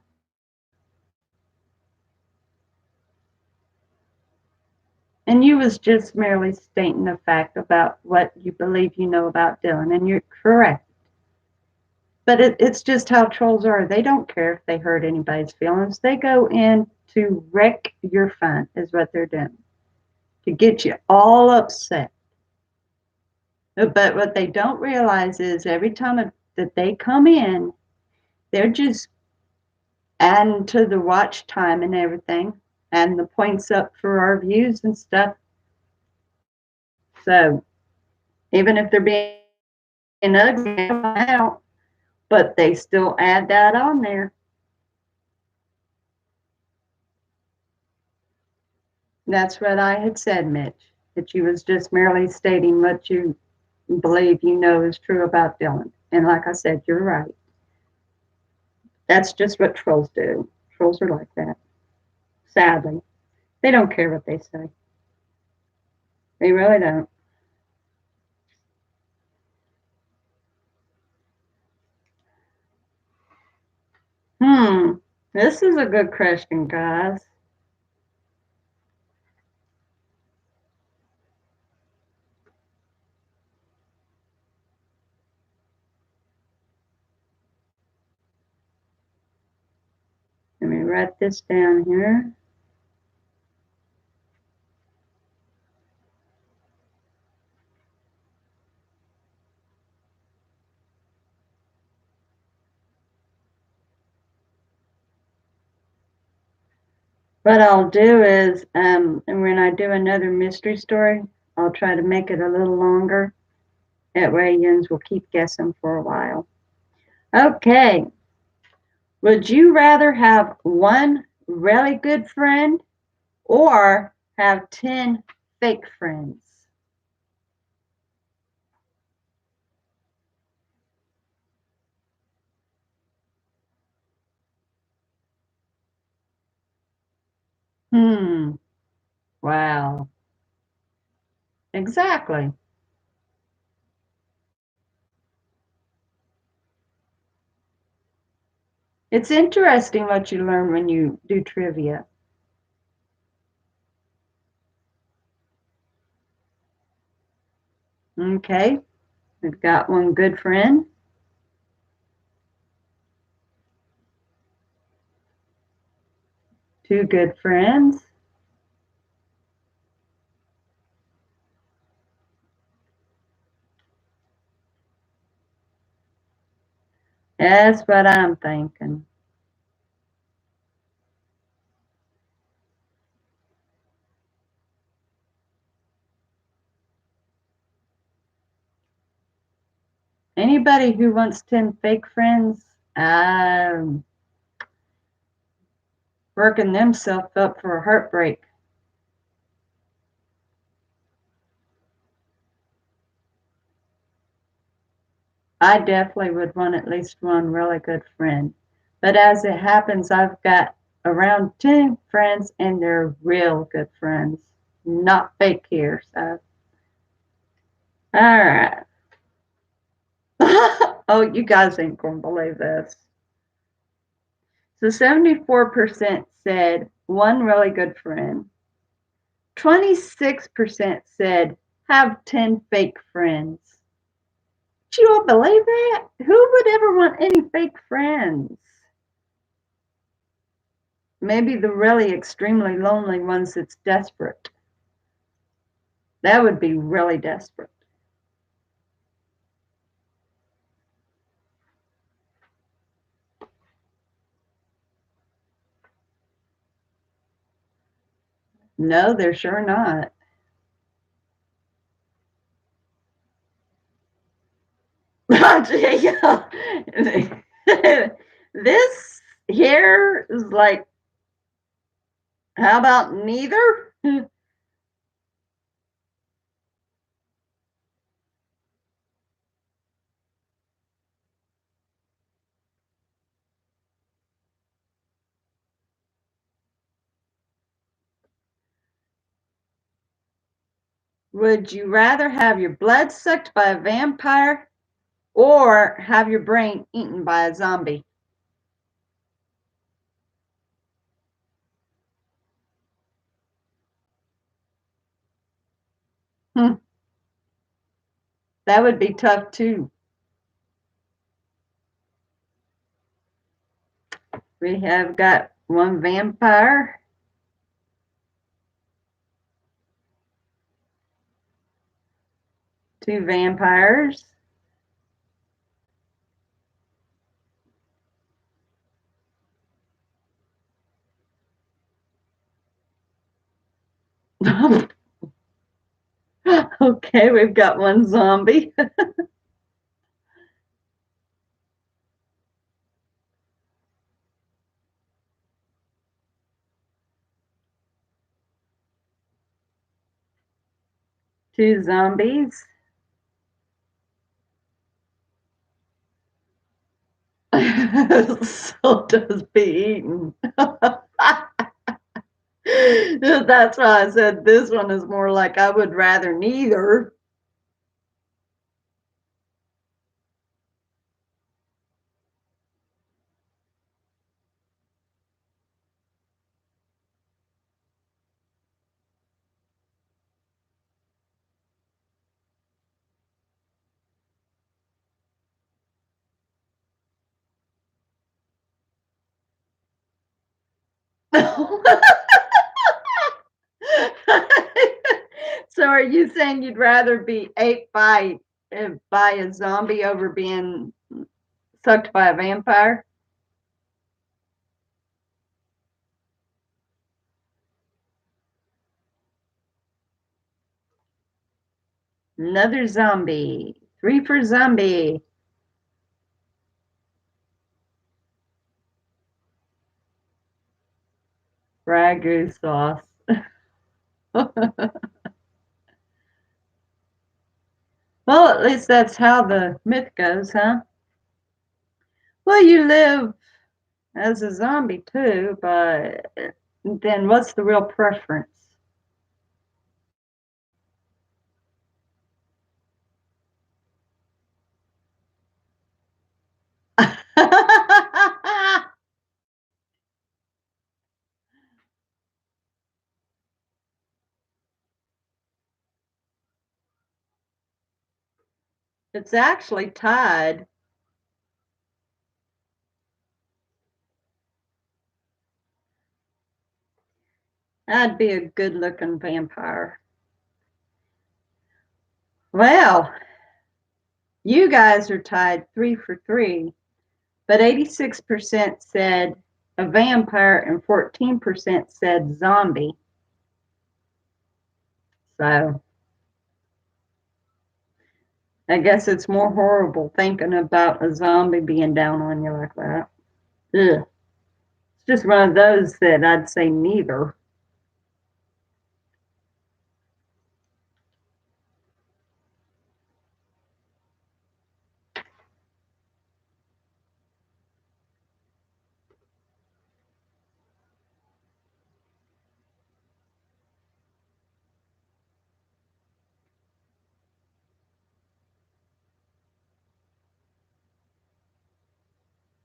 And you was just merely stating a fact about what you believe you know about Dylan, and you're correct. But it's just how trolls are. They don't care if they hurt anybody's feelings. They go in to wreck your fun, is what they're doing, to get you all upset. But what they don't realize is every time that they come in, they're just adding to the watch time and everything, and the points up for our views and stuff. So even if they're being ugly out, but they still add that on there. That's what I had said, Mitch, that you was just merely stating what you believe you know is true about Dylan. And like I said, you're right. That's just what trolls do. Trolls are like that. Sadly, they don't care what they say. They really don't. Hmm. This is a good question, guys. Let me write this down here. What I'll do is, and when I do another mystery story, I'll try to make it a little longer. That way, yins will keep guessing for a while. Okay. Would you rather have one really good friend or have 10 fake friends? Hmm. Wow. Exactly. It's interesting what you learn when you do trivia. Okay. We've got one good friend, two good friends. That's what I'm thinking. Anybody who wants 10 fake friends, working themselves up for a heartbreak. I definitely would want at least one really good friend. But as it happens, I've got around 10 friends and they're real good friends, not fake here. So, all right. Oh, you guys ain't going to believe this. So 74% said one really good friend. 26% said have 10 fake friends. Do you all believe that? Who would ever want any fake friends? Maybe the really extremely lonely ones that's desperate. That would be really desperate. No, they're sure not. This here is like, how about neither? Would you rather have your blood sucked by a vampire or have your brain eaten by a zombie? Hmm, that would be tough too. We have got one vampire, two vampires. Okay, we've got one zombie, two zombies. So does be eaten. That's why I said this one is more like I would rather neither. So are you saying you'd rather be ate by a zombie over being sucked by a vampire? Another zombie. 3 for zombie. Ragu sauce. Well, at least that's how the myth goes, huh? Well, you live as a zombie too, but then what's the real preference? It's actually tied. I'd be a good looking vampire. Well, you guys are tied 3 for 3, but 86% said a vampire and 14% said zombie. So I guess it's more horrible thinking about a zombie being down on you like that. Ugh. It's just one of those that I'd say neither.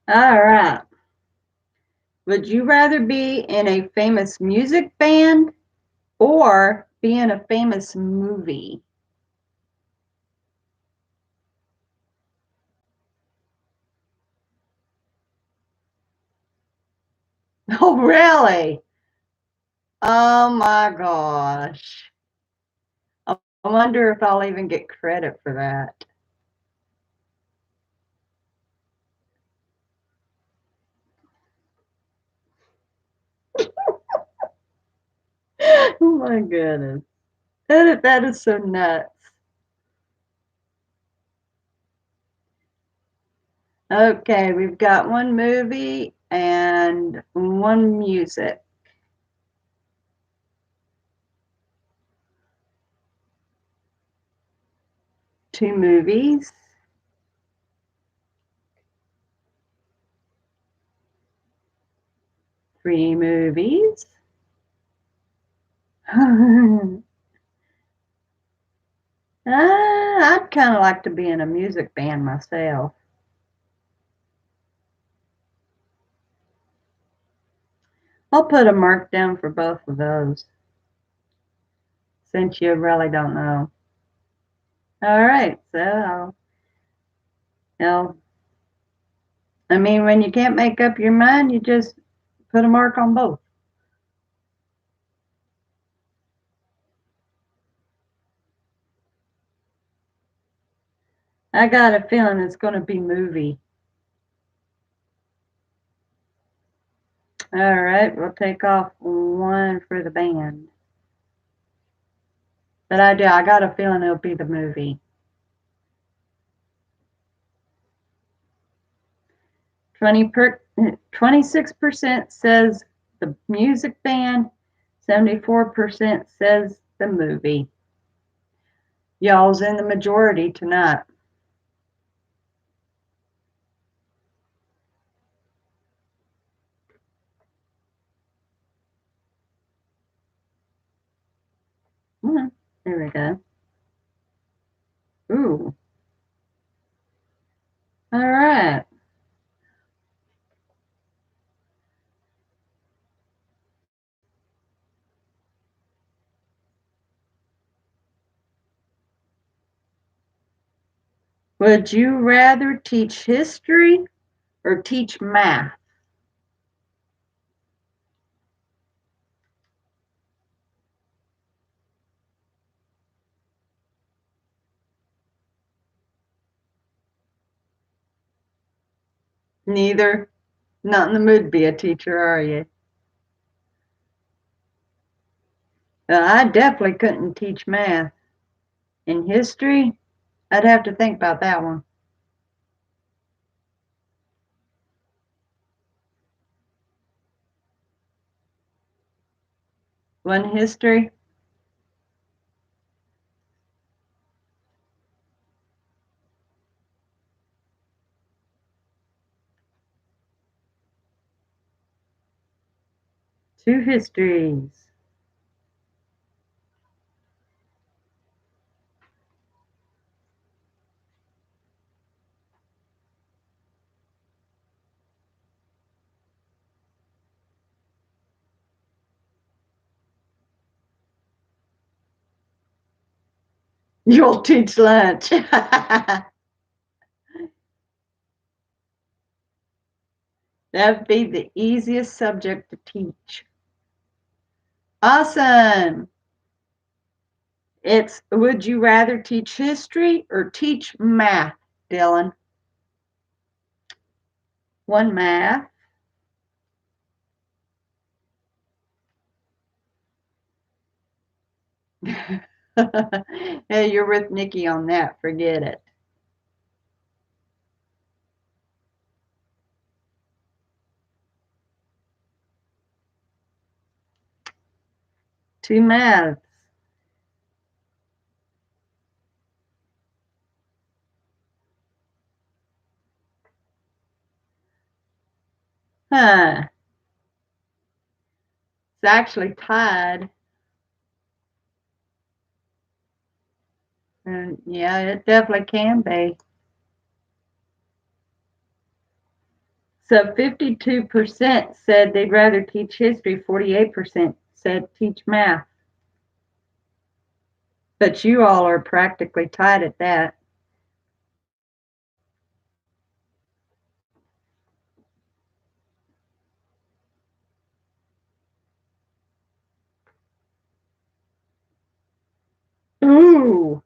All right. Would you rather be in a famous music band or be in a famous movie? Oh, really? Oh my gosh. I wonder if I'll even get credit for that. Oh my goodness. That is so nuts. Okay, we've got one movie and one music. 2 movies. 3 movies. I'd kind of like to be in a music band myself. I'll put a mark down for both of those since you really don't know. All right, so I'll, I mean, when you can't make up your mind, you just put a mark on both. I got a feeling it's going to be movie. All right, we'll take off 1 for the band. But I got a feeling it'll be the movie. 26% says the music band, 74% says the movie. Y'all's in the majority tonight. There we go. Ooh. All right. Would you rather teach history or teach math? Neither. Not in the mood to be a teacher, are you? I definitely couldn't teach math. In history, I'd have to think about that one. One history? Two histories. You'll teach lunch. That'd be the easiest subject to teach. Awesome. It's would you rather teach history or teach math, Dylan? One math. Hey, you're with Nikki on that. Forget it. Two maths. Huh. It's actually tied. And yeah, it definitely can be. So 52% said they'd rather teach history, 48% said teach math. But you all are practically tied at that. Ooh.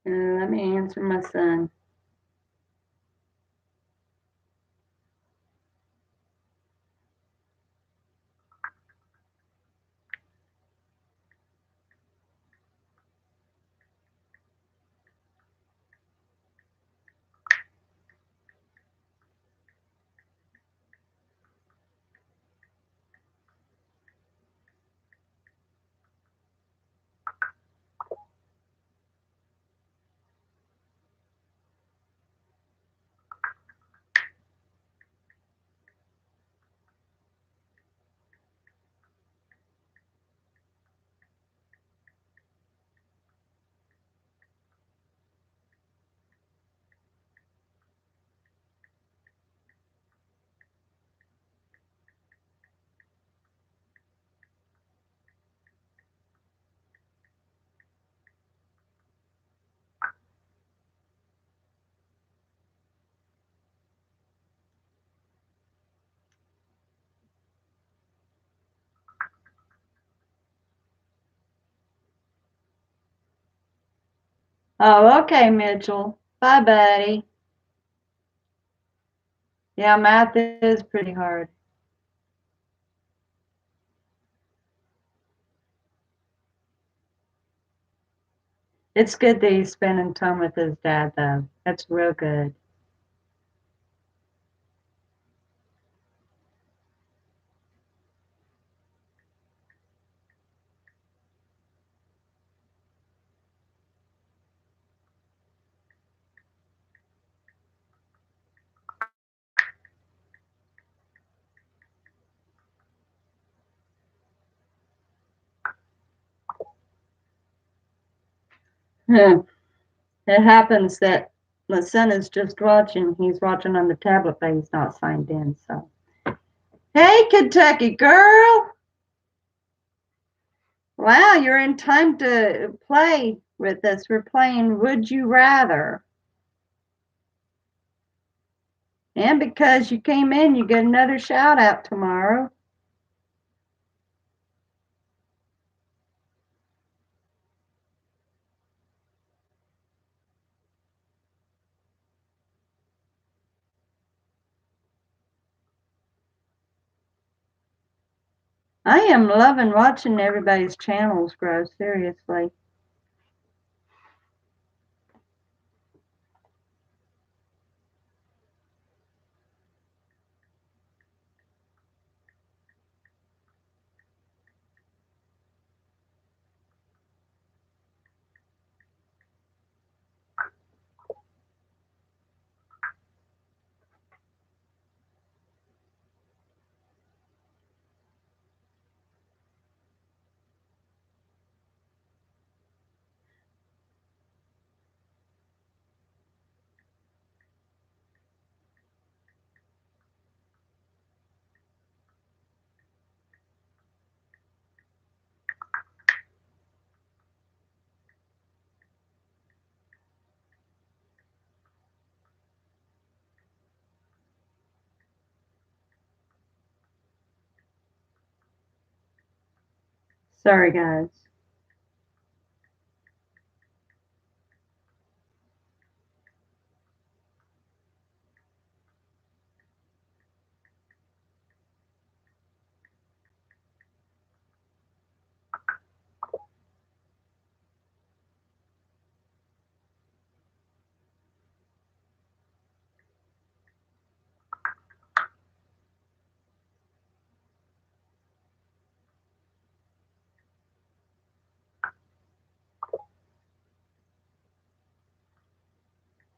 Let me answer my son. Oh, okay, Mitchell. Bye, buddy. Yeah, math is pretty hard. It's good that he's spending time with his dad, though. That's real good. It happens that my son is just watching. He's watching on the tablet, but he's not signed in. So, hey, Kentucky girl. Wow, you're in time to play with us. We're playing Would You Rather. And because you came in, you get another shout out tomorrow. I am loving watching everybody's channels grow, seriously. Sorry, guys.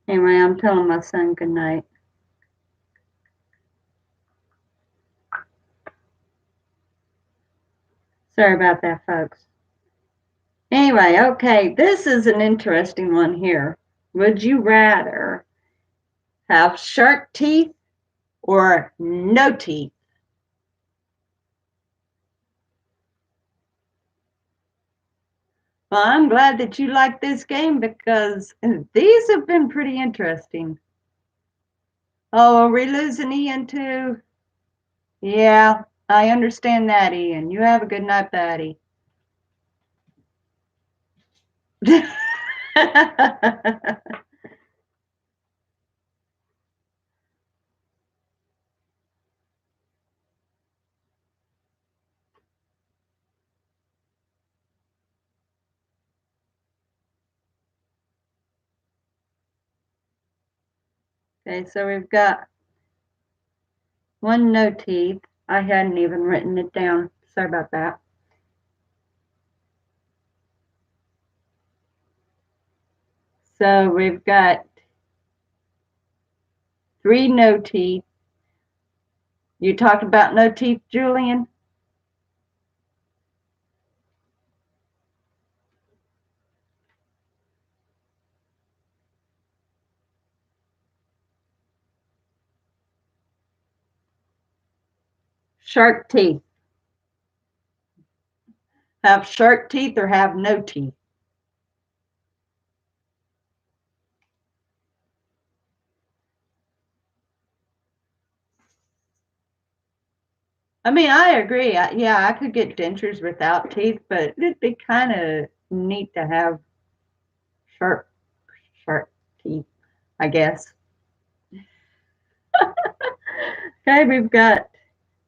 Anyway, I'm telling my son good night. Sorry about that, folks. Anyway, okay, this is an interesting one here. Would you rather have shark teeth or no teeth? Well, I'm glad that you like this game because these have been pretty interesting. Oh, are we losing Ian too? Yeah, I understand that, Ian. You have a good night, buddy. Okay, so we've got one no teeth. I hadn't even written it down. Sorry about that. So we've got three no teeth. You talked about no teeth, Julian? Shark teeth. Have shark teeth or have no teeth? I mean, I agree. Yeah, I could get dentures without teeth, but it'd be kind of neat to have sharp, sharp teeth, I guess. Okay, we've got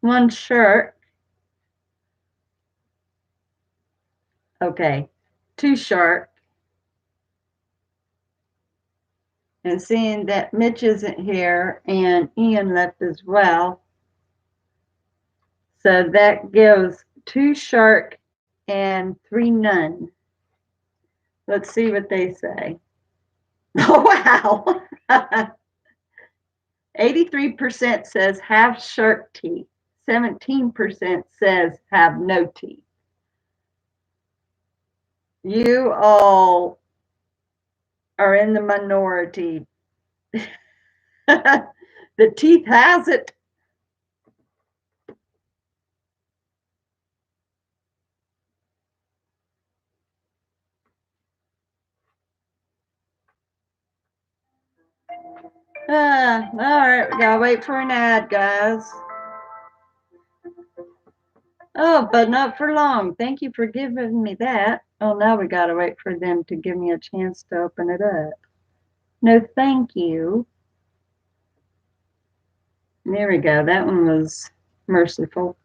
one shark. Okay, two shark. And seeing that Mitch isn't here and Ian left as well, so that gives two shark and three none. Let's see what they say. Oh, wow. 83% says have shark teeth. 17% says have no teeth. You all are in the minority. The teeth has it. All right, we gotta wait for an ad, guys. Oh, but not for long. Thank you for giving me that. Oh, now we gotta wait for them to give me a chance to open it up. No, thank you. There we go. That one was merciful.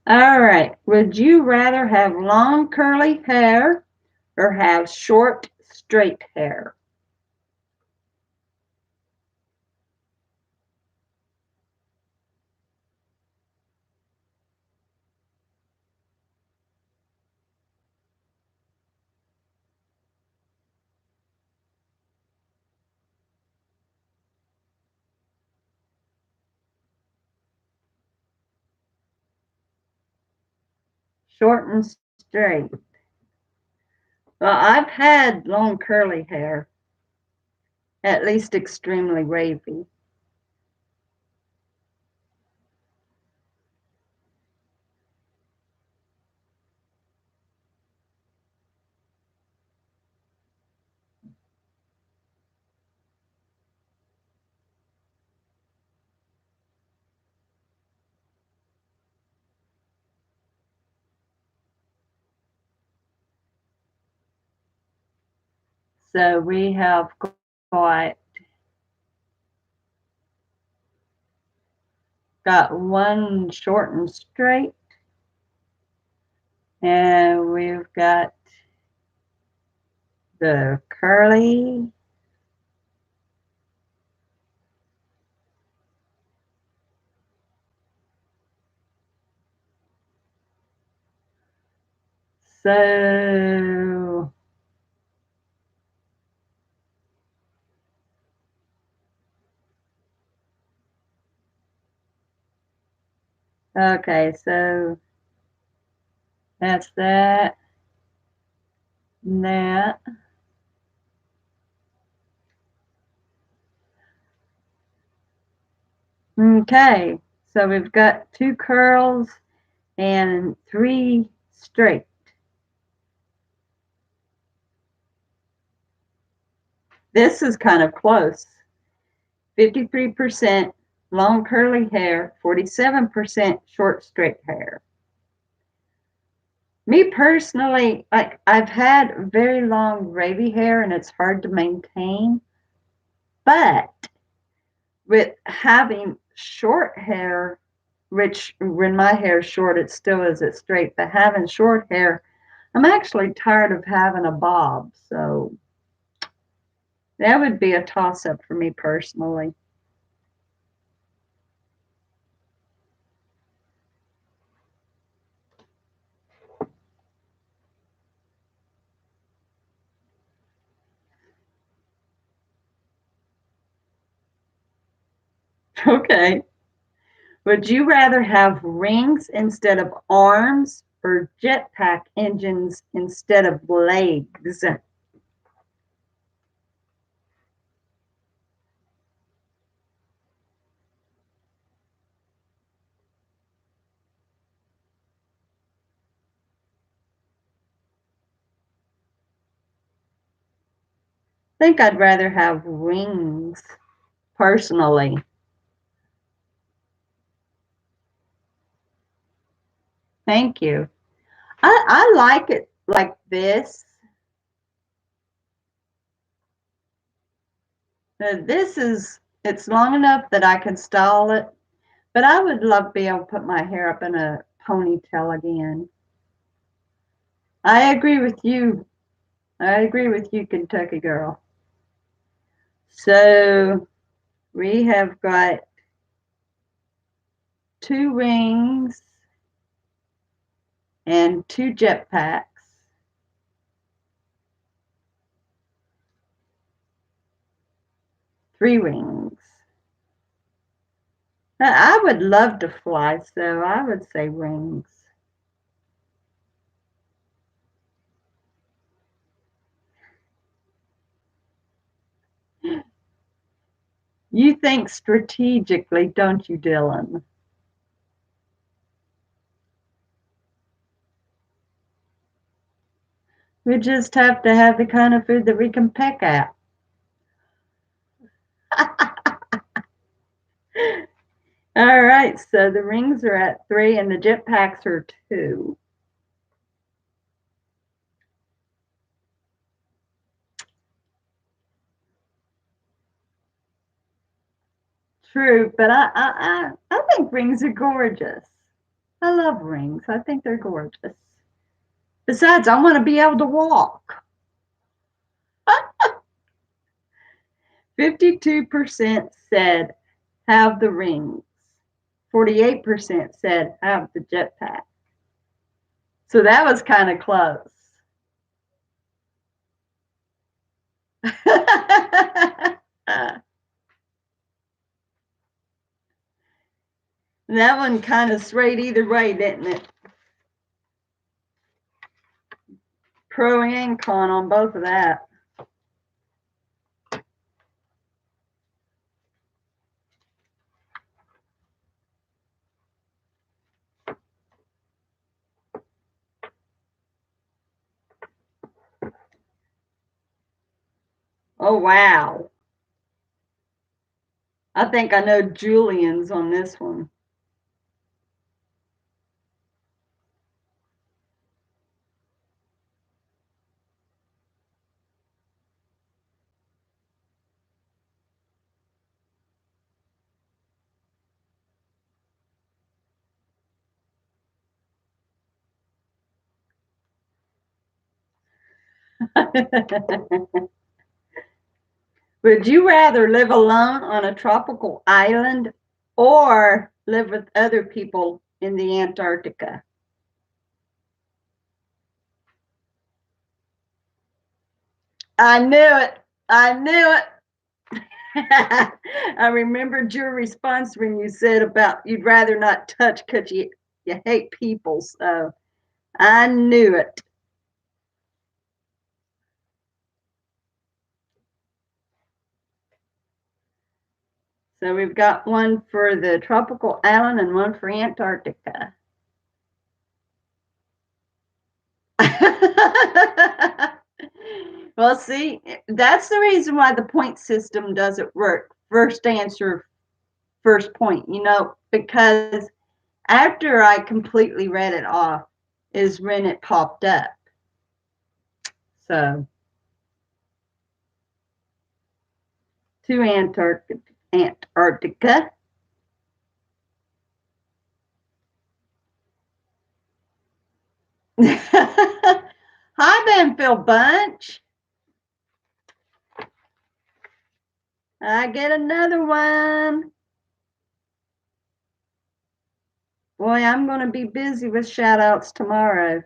All right. Would you rather have long curly hair or have short straight hair? Short and straight. Well, I've had long curly hair, at least extremely wavy. So we have got one short and straight, and we've got the curly. So okay, so that's that and that. Okay, so we've got two curls and three straight. This is kind of close. 53% long curly hair, 47% short straight hair. Me personally, like I've had very long wavy hair and it's hard to maintain, but with having short hair, which when my hair is short, it still is it straight, but having short hair, I'm actually tired of having a bob. So that would be a toss up for me personally. Okay. Would you rather have rings instead of arms or jetpack engines instead of legs? I think I'd rather have wings personally. Thank you. I like it like this. This is, it's long enough that I can style it, but I would love to be able to put my hair up in a ponytail again. I agree with you. I agree with you, Kentucky girl. So we have got two wings and two jetpacks. Three wings. I would love to fly, so I would say wings. You think strategically, don't you, Dylan? We just have to have the kind of food that we can peck at. All right, so the rings are at three and the jetpacks are two. True, but I think rings are gorgeous. I love rings. I think they're gorgeous. Besides, I want to be able to walk. 52% said have the rings. 48% said have the jetpack. So that was kind of close. That one kind of swayed either way, didn't it? Pro and con on both of that. Oh, wow. I think I know Julian's on this one. Would you rather live alone on a tropical island or live with other people in the Antarctica? I knew it. I knew it. I remembered your response when you said about you'd rather not touch because you hate people. So I knew it. So we've got one for the tropical island and one for Antarctica. Well, see, that's the reason why the point system doesn't work. First answer, first point, because after I completely read it off is when it popped up. So, to Antarctica. Hi, Banfield Bunch. I get another one. Boy, I'm going to be busy with shout outs tomorrow.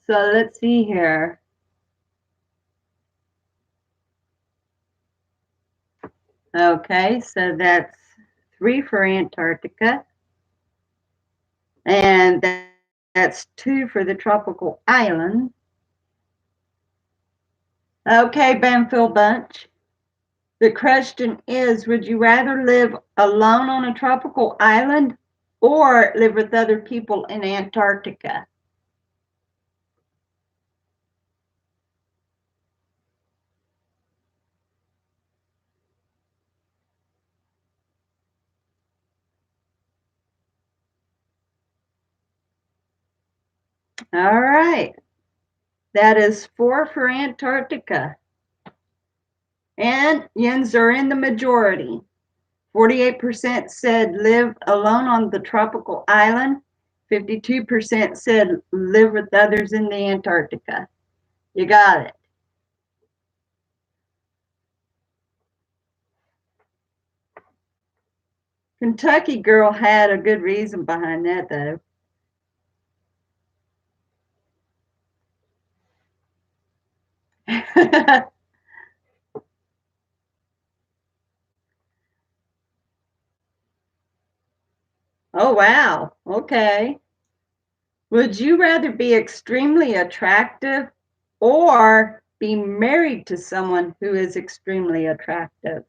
So let's see here. Okay, so that's 3 for Antarctica. And that's 2 for the tropical island. Okay, Banfield Bunch. The question is, would you rather live alone on a tropical island or live with other people in Antarctica? All right. That is 4 for Antarctica. And yins are in the majority. 48% said live alone on the tropical island. 52% said live with others in the Antarctica. You got it. Kentucky girl had a good reason behind that, though. Oh, wow. Okay. Would you rather be extremely attractive or be married to someone who is extremely attractive?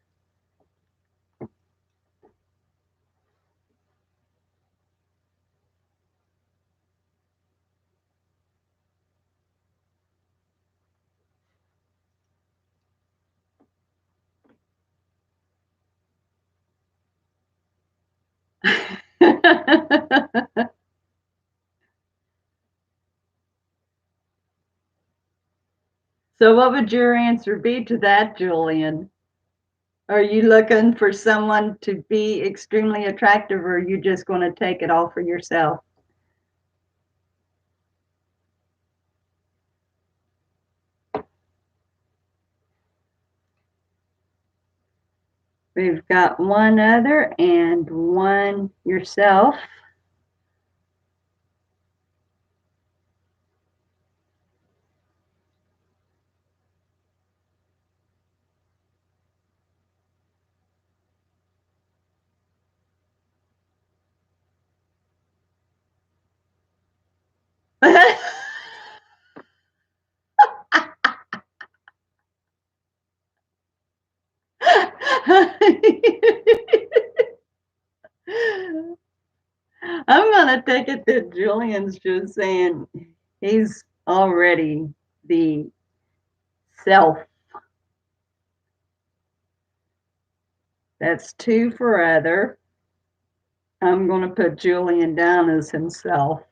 So what would your answer be to that, Julian? Are you looking for someone to be extremely attractive, or are you just going to take it all for yourself? We've got one other and one yourself. I'm gonna take it that Julian's just saying he's already the self. That's two for other. I'm gonna put Julian down as himself.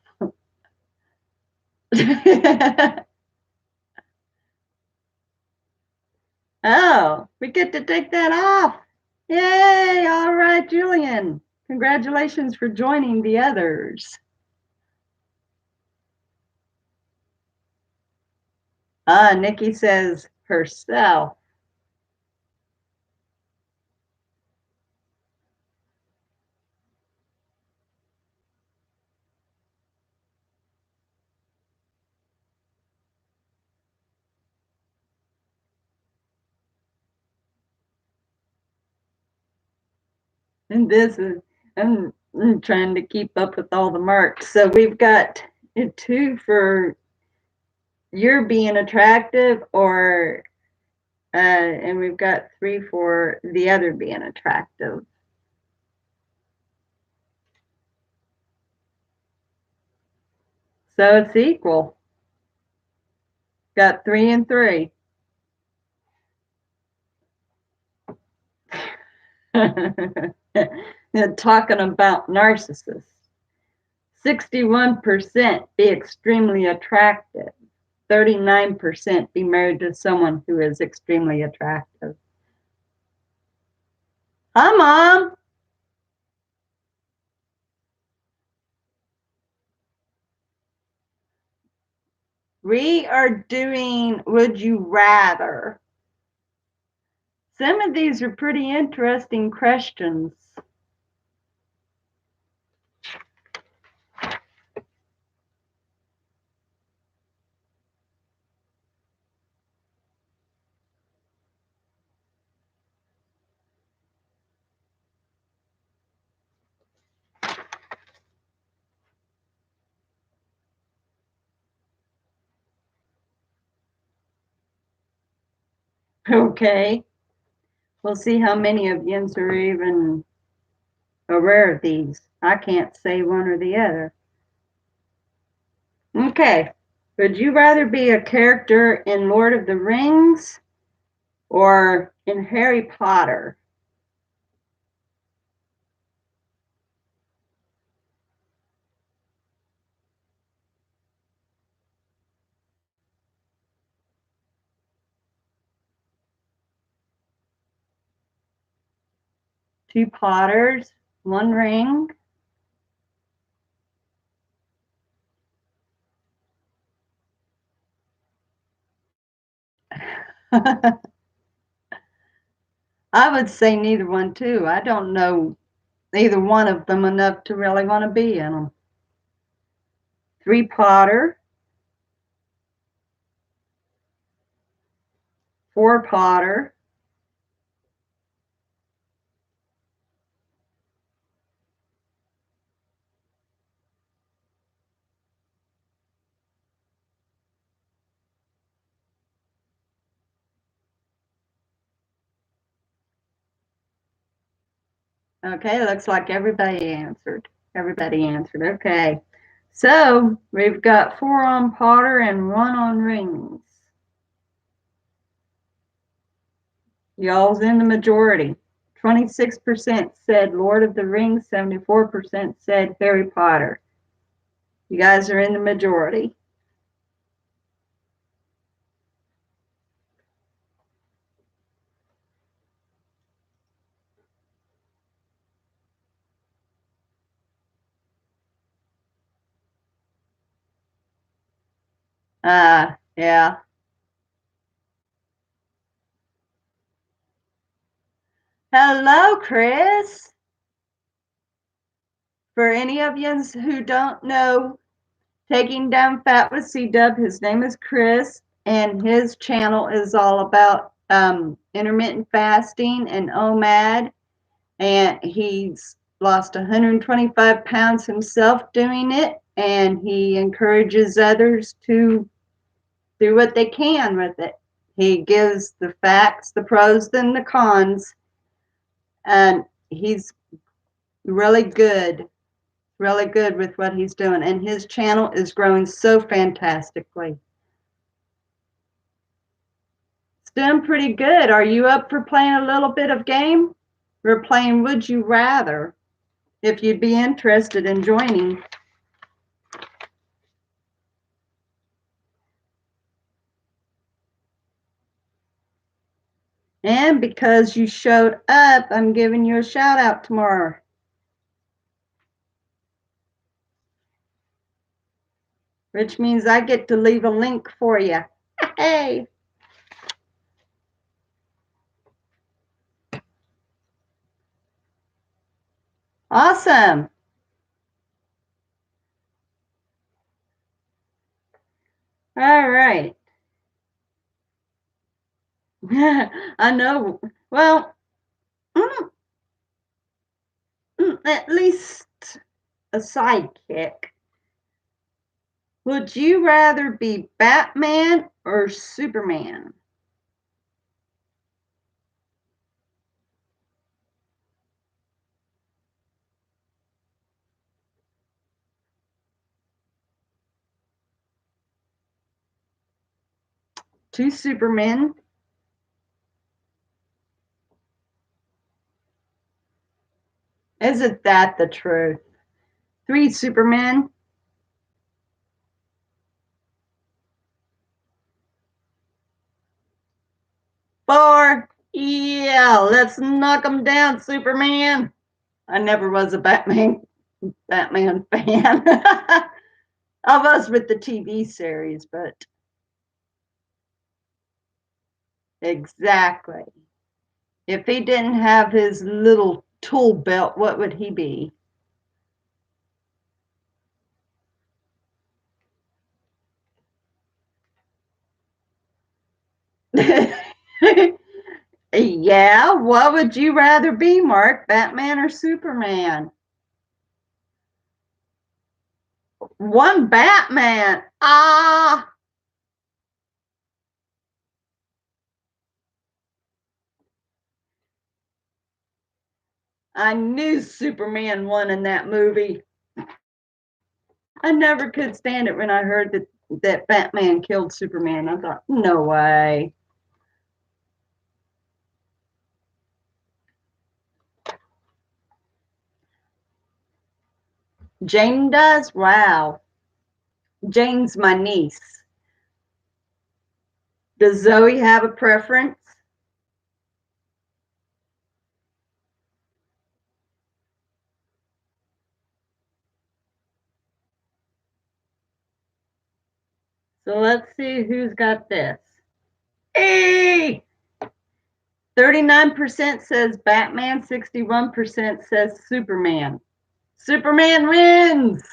Oh, we get to take that off. Yay! All right, Julian. Congratulations for joining the others. Nikki says herself. And this is, I'm trying to keep up with all the marks. So we've got two for you're being attractive, or and we've got three for the other being attractive. So it's equal. Got 3 and 3. Talking about narcissists. 61% be extremely attractive. 39% be married to someone who is extremely attractive. Hi, Mom. We are doing Would You Rather. Some of these are pretty interesting questions. Okay. We'll see how many of you are even aware of these. I can't say one or the other. Okay. Would you rather be a character in Lord of the Rings or in Harry Potter? Two Potters, one ring. I would say neither one too. I don't know either one of them enough to really want to be in them. Three Potter, four Potter. Okay, looks like everybody answered. Everybody answered. Okay. So we've got 4 on Potter and 1 on rings. Y'all's in the majority. 26% said Lord of the Rings, 74% said Harry Potter. You guys are in the majority. Yeah. Hello, Chris. For any of you who don't know, Taking Down Fat with C-Dub, his name is Chris, and his channel is all about intermittent fasting and OMAD, and he's lost 125 pounds himself doing it, and he encourages others to do what they can with it. He gives the facts, the pros, and the cons, and he's really good with what he's doing. And his channel is growing so fantastically. It's doing pretty good. Are you up for playing a little bit of game? We're playing Would You Rather, if you'd be interested in joining. And because you showed up, I'm giving you a shout out tomorrow. Which means I get to leave a link for you. Hey. Awesome. All right. I know. Well, at least a sidekick. Would you rather be Batman or Superman? Two Supermen? Isn't that the truth? Three Supermen? Four? Yeah, let's knock them down, Superman. I never was a Batman fan. I was with the TV series, but exactly. If he didn't have his little tool belt, what would he be? Yeah, what would you rather be, Mark? Batman or Superman? One Batman. Ah, I knew Superman won in that movie. I never could stand it when I heard that Batman killed Superman. I thought, no way. Jane does? Wow. Jane's my niece. Does Zoe have a preference? So let's see who's got this. Hey! 39% says Batman, 61% says Superman. Superman wins!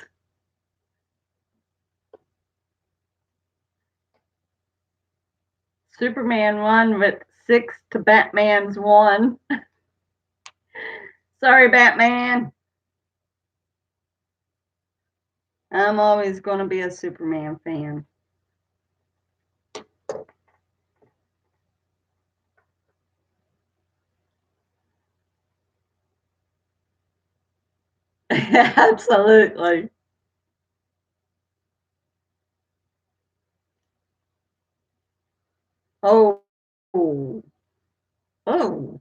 Superman won with 6 to Batman's 1. Sorry, Batman. I'm always going to be a Superman fan. Absolutely. Oh, oh, oh,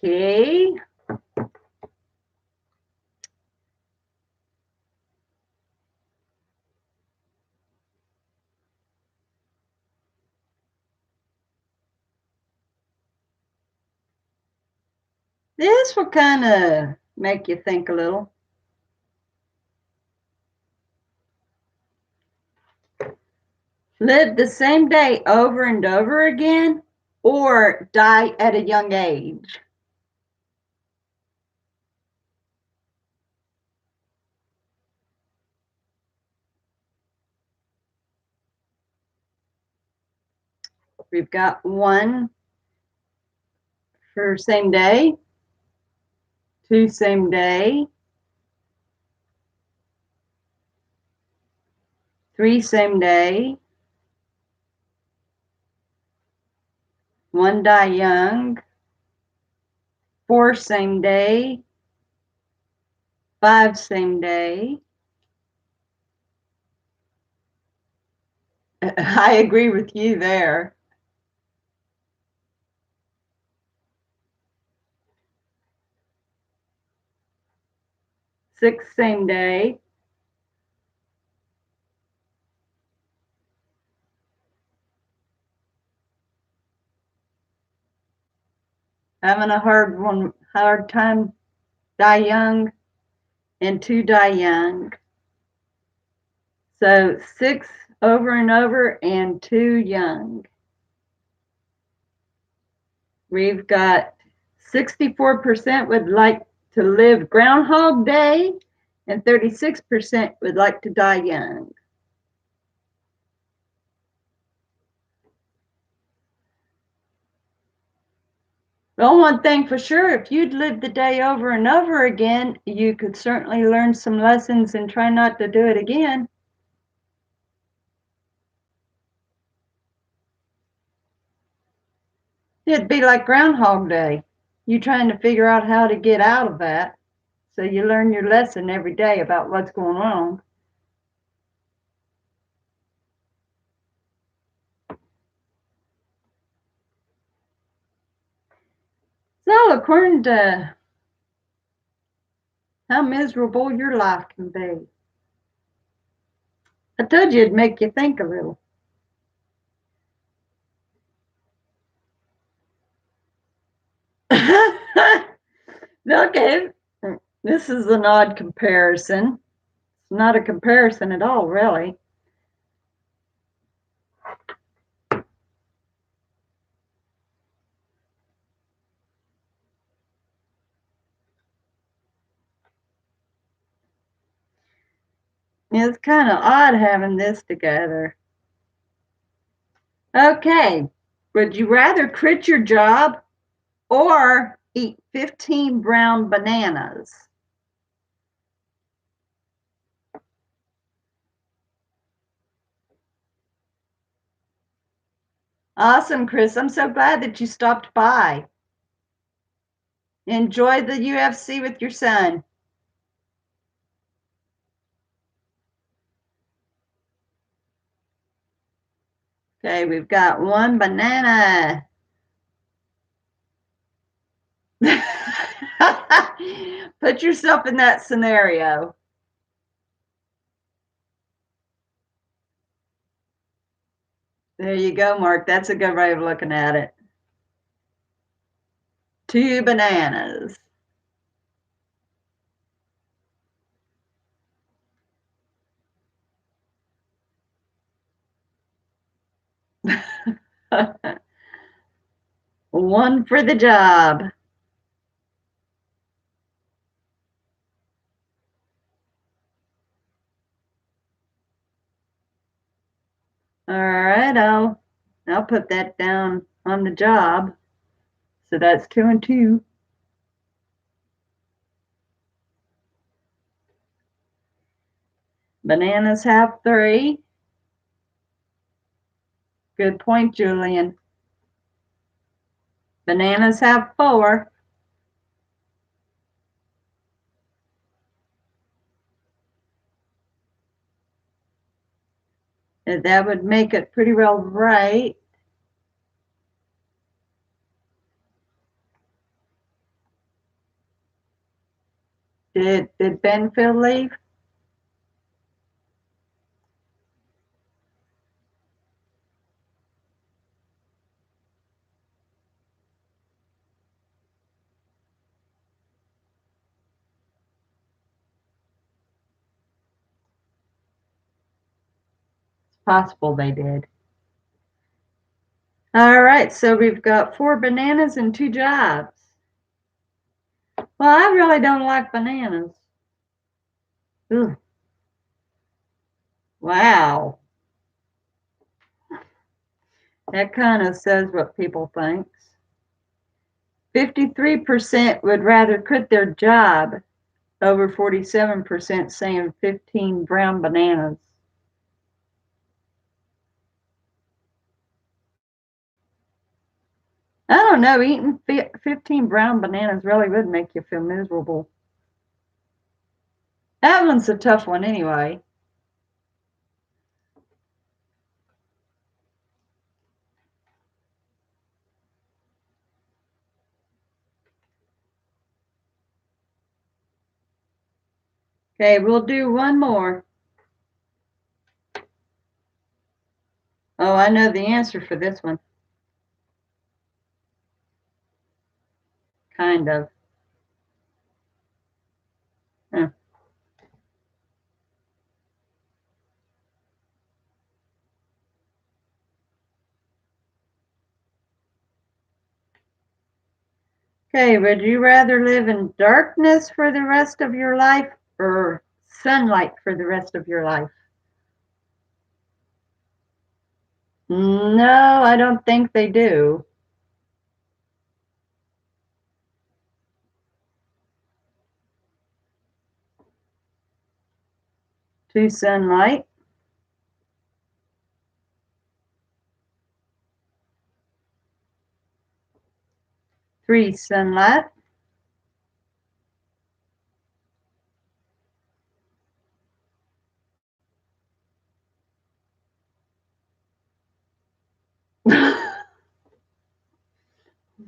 okay. This will kind of make you think a little. Live the same day over and over again, or die at a young age? We've got 1 for same day, 2 same day, 3 same day, 1 die young, 4 same day, 5 same day. I agree with you there. 6 same day. Having a hard time, die young, and 2 die young. So 6 over and over and 2 young. We've got 64% would like to live Groundhog Day, and 36% would like to die young. Well, one thing for sure, if you'd lived the day over and over again, you could certainly learn some lessons and try not to do it again. It'd be like Groundhog Day. You trying to figure out how to get out of that. So you learn your lesson every day about what's going on. So according to how miserable your life can be, I told you it'd make you think a little. Okay, this is an odd comparison. It's not a comparison at all, really. It's kind of odd having this together. Okay, would you rather quit your job or eat 15 brown bananas? Awesome, Chris. I'm so glad that you stopped by. Enjoy the UFC with your son. Okay, we've got 1 banana. Put yourself in that scenario. There you go, Mark. That's a good way of looking at it. 2 bananas. One for the job. All right, I'll put that down on the job. So that's 2 and 2. Bananas have 3. Good point, Julian. Bananas have 4. That would make it pretty well right. Did Benfield leave? possible they did. All right, so we've got 4 bananas and 2 jobs. Well, I really don't like bananas. Ugh. Wow. That kind of says what people think. 53% would rather quit their job, over 47% saying 15 brown bananas. I don't know, eating 15 brown bananas really would make you feel miserable. That one's a tough one anyway. Okay, we'll do one more. Oh, I know the answer for this one. Kind of. Huh. Okay, would you rather live in darkness for the rest of your life or sunlight for the rest of your life? No, I don't think they do. Two sunlight. Three sunlight.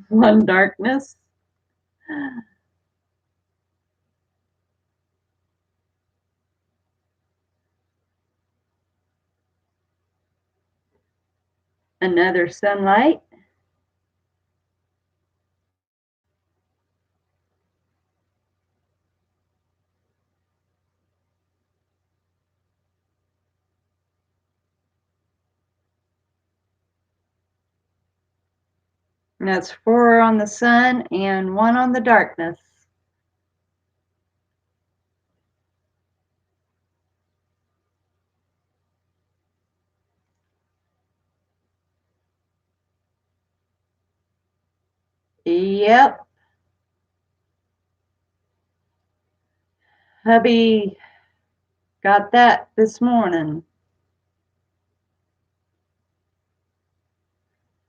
One darkness. Another sunlight. And that's 4 on the sun and 1 on the darkness. Yep. Hubby got that this morning.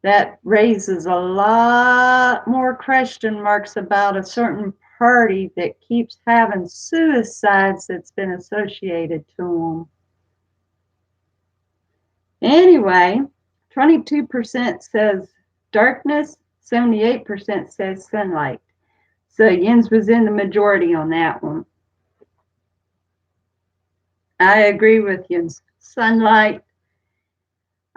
That raises a lot more question marks about a certain party that keeps having suicides that's been associated to them. Anyway, 22% says darkness, 78% says sunlight. So Jens was in the majority on that one. I agree with Jens. Sunlight.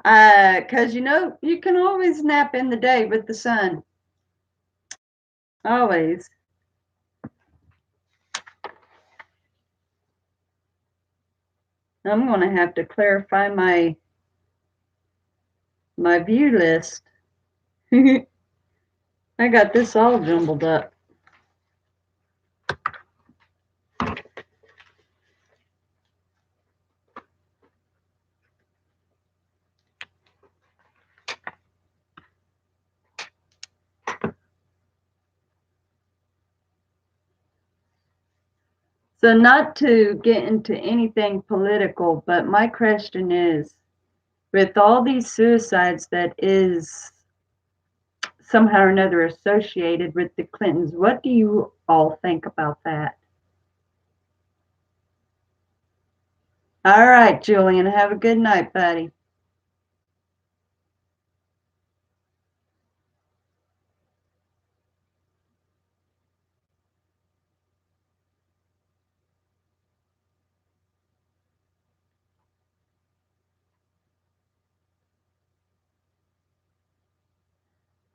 Because you can always nap in the day with the sun. Always. I'm going to have to clarify my view list. I got this all jumbled up. So not to get into anything political, but my question is, with all these suicides that is somehow or another associated with the Clintons, what do you all think about that? All right, Julian, have a good night, buddy.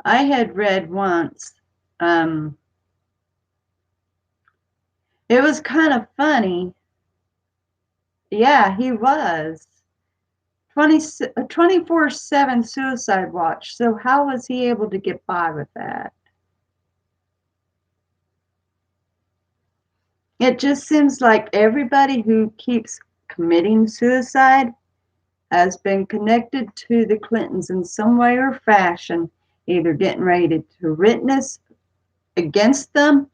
I had read once, it was kind of funny. Yeah, he was. a 24/7 suicide watch. So how was he able to get by with that? It just seems like everybody who keeps committing suicide has been connected to the Clintons in some way or fashion, either getting ready to witness against them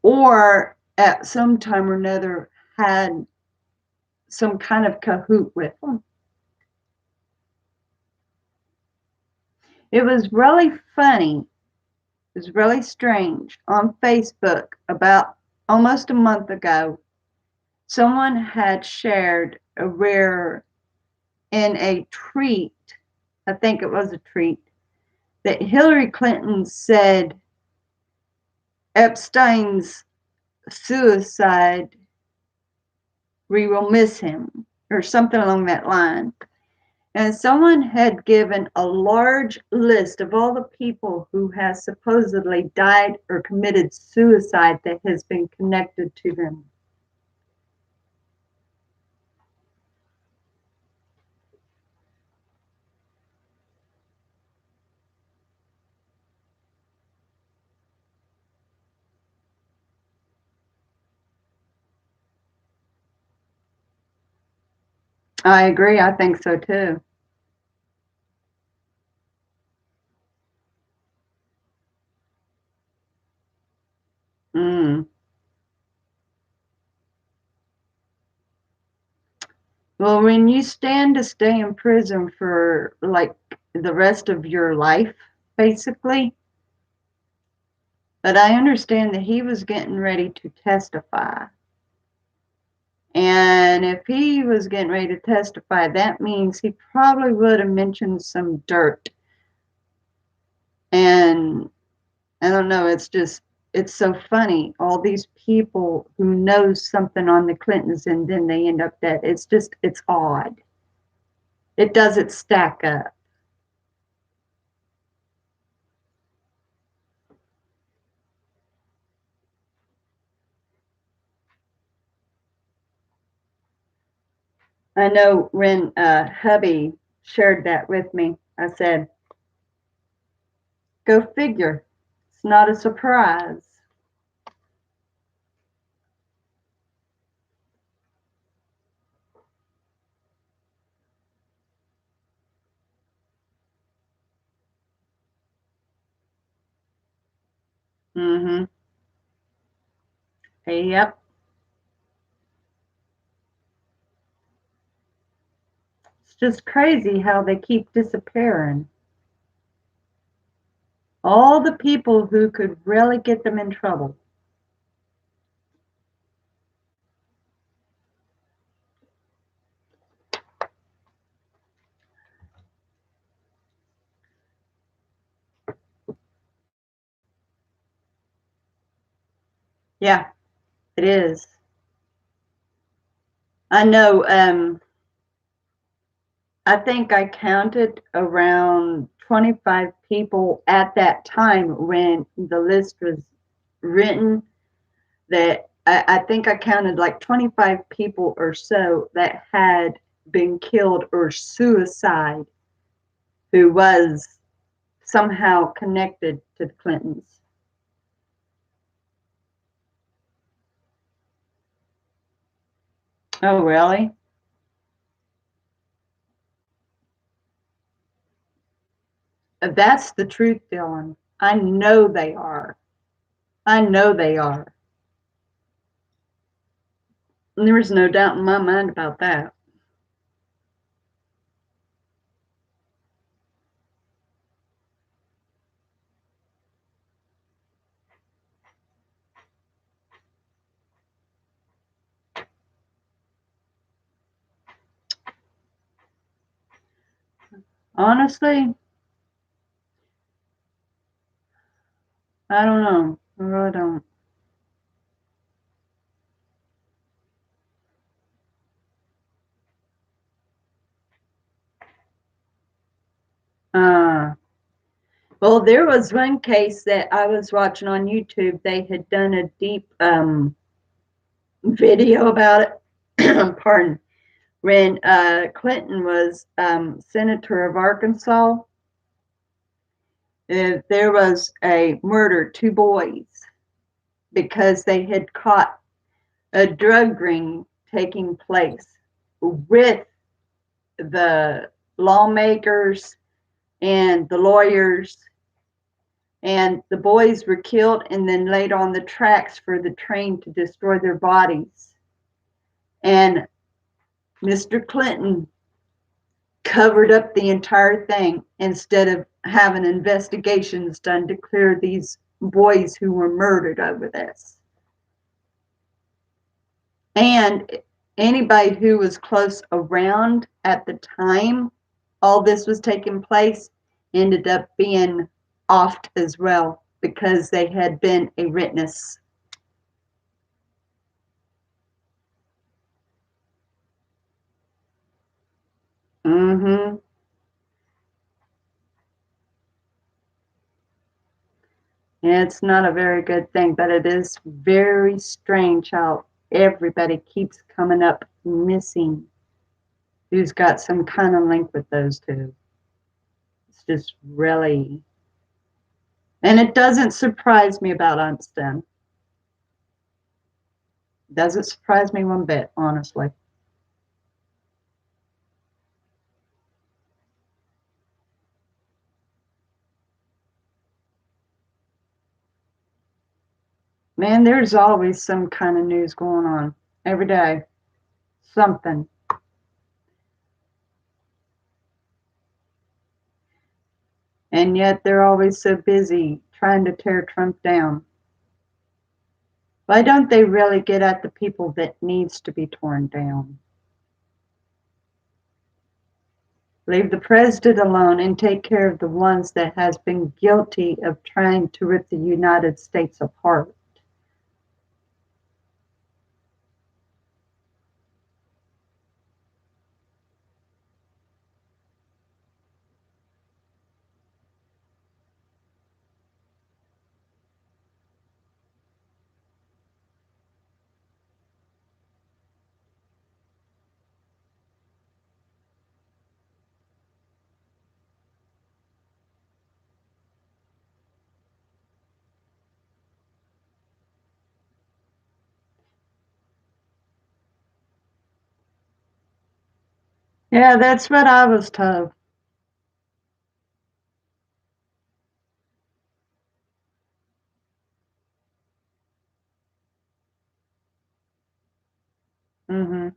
or at some time or another had some kind of cahoot with them. It was really funny. It was really strange. On Facebook, about almost a month ago, someone had shared where in a tweet, I think it was a tweet, that Hillary Clinton said Epstein's suicide, we will miss him, or something along that line. And someone had given a large list of all the people who has supposedly died or committed suicide that has been connected to them. I agree. I think so too. Mm. Well, when you stand to stay in prison for like the rest of your life, basically, but I understand that he was getting ready to testify. And if he was getting ready to testify, that means he probably would have mentioned some dirt. And I don't know, it's so funny. All these people who know something on the Clintons and then they end up dead. It's odd. It doesn't stack up. I know when hubby shared that with me, I said, go figure. It's not a surprise. Mm-hmm. Yep. It's just crazy how they keep disappearing. All the people who could really get them in trouble. Yeah, it is. I know. I think I counted around 25 people at that time when the list was written. That I think I counted like 25 people or so that had been killed or suicide who was somehow connected to the Clintons. Oh, really? That's the truth, Dylan. I know they are. I know they are. And there is no doubt in my mind about that. Honestly, I don't know. I really don't. Uh, well, there was one case that I was watching on YouTube. They had done a deep video about it. Pardon. when Clinton was senator of Arkansas, there was a murder, two boys, because they had caught a drug ring taking place with the lawmakers and the lawyers, and the boys were killed and then laid on the tracks for the train to destroy their bodies. And Mr. Clinton covered up the entire thing instead of having investigations done to clear these boys who were murdered over this. And anybody who was close around at the time all this was taking place ended up being offed as well because they had been a witness. Mm-hmm. It's not a very good thing, but it is very strange how everybody keeps coming up missing who's got some kind of link with those two. It's just really, and it doesn't surprise me about Epstein. Doesn't surprise me one bit, honestly. Man, there's always some kind of news going on every day. Something. And yet they're always so busy trying to tear Trump down. Why don't they really get at the people that needs to be torn down? Leave the president alone and take care of the ones that has been guilty of trying to rip the United States apart. Yeah, that's what I was told. Hmm.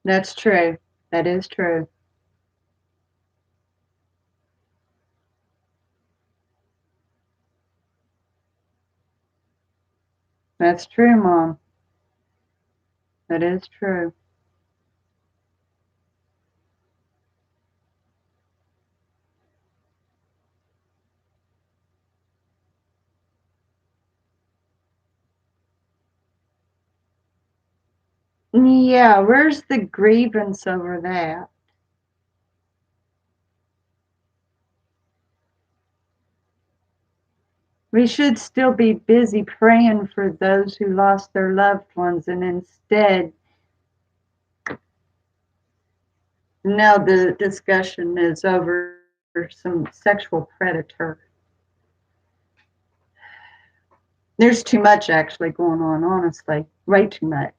That's true. That is true. That's true, Mom. That is true. Yeah, where's the grievance over that? We should still be busy praying for those who lost their loved ones, and instead, now the discussion is over some sexual predator. There's too much actually going on, honestly. Way too much.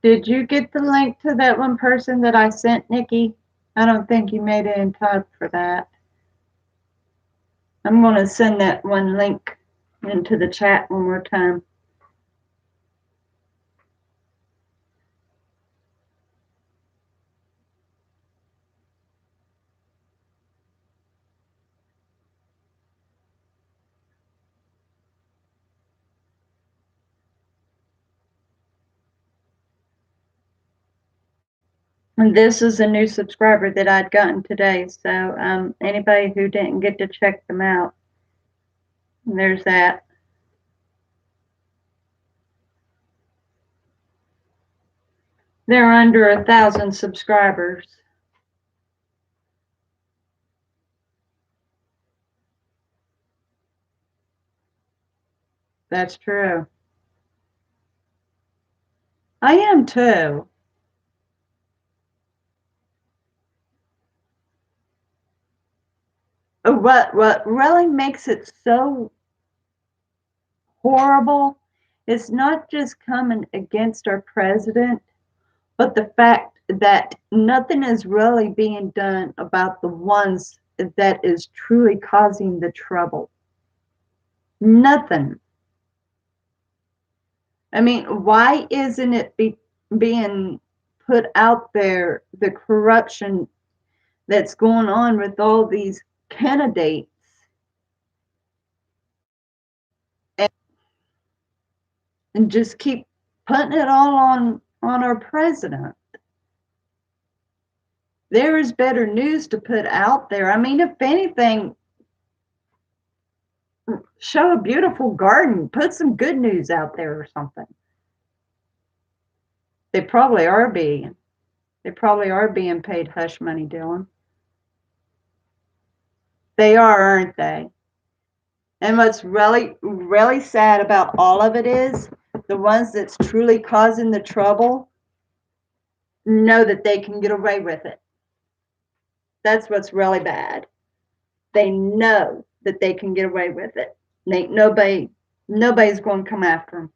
Did you get the link to that one person that I sent, Nikki? I don't think you made it in time for that. I'm going to send that one link into the chat one more time. And this is a new subscriber that I'd gotten today. So anybody who didn't get to check them out, there's that. They're under 1,000 subscribers. That's true. I am too. What really makes it so horrible is not just coming against our president, but the fact that nothing is really being done about the ones that is truly causing the trouble. Nothing. I mean, why isn't it being put out there, the corruption that's going on with all these candidates, and, and just keep putting it all on our president? There is better news to put out there. I mean, if anything, show a beautiful garden, put some good news out there or something. They probably are being. They probably are being paid hush money, Dylan. They are, aren't they? And what's really, really sad about all of it is the ones that's truly causing the trouble know that they can get away with it. That's what's really bad. They know that they can get away with it. Nobody's going to come after them.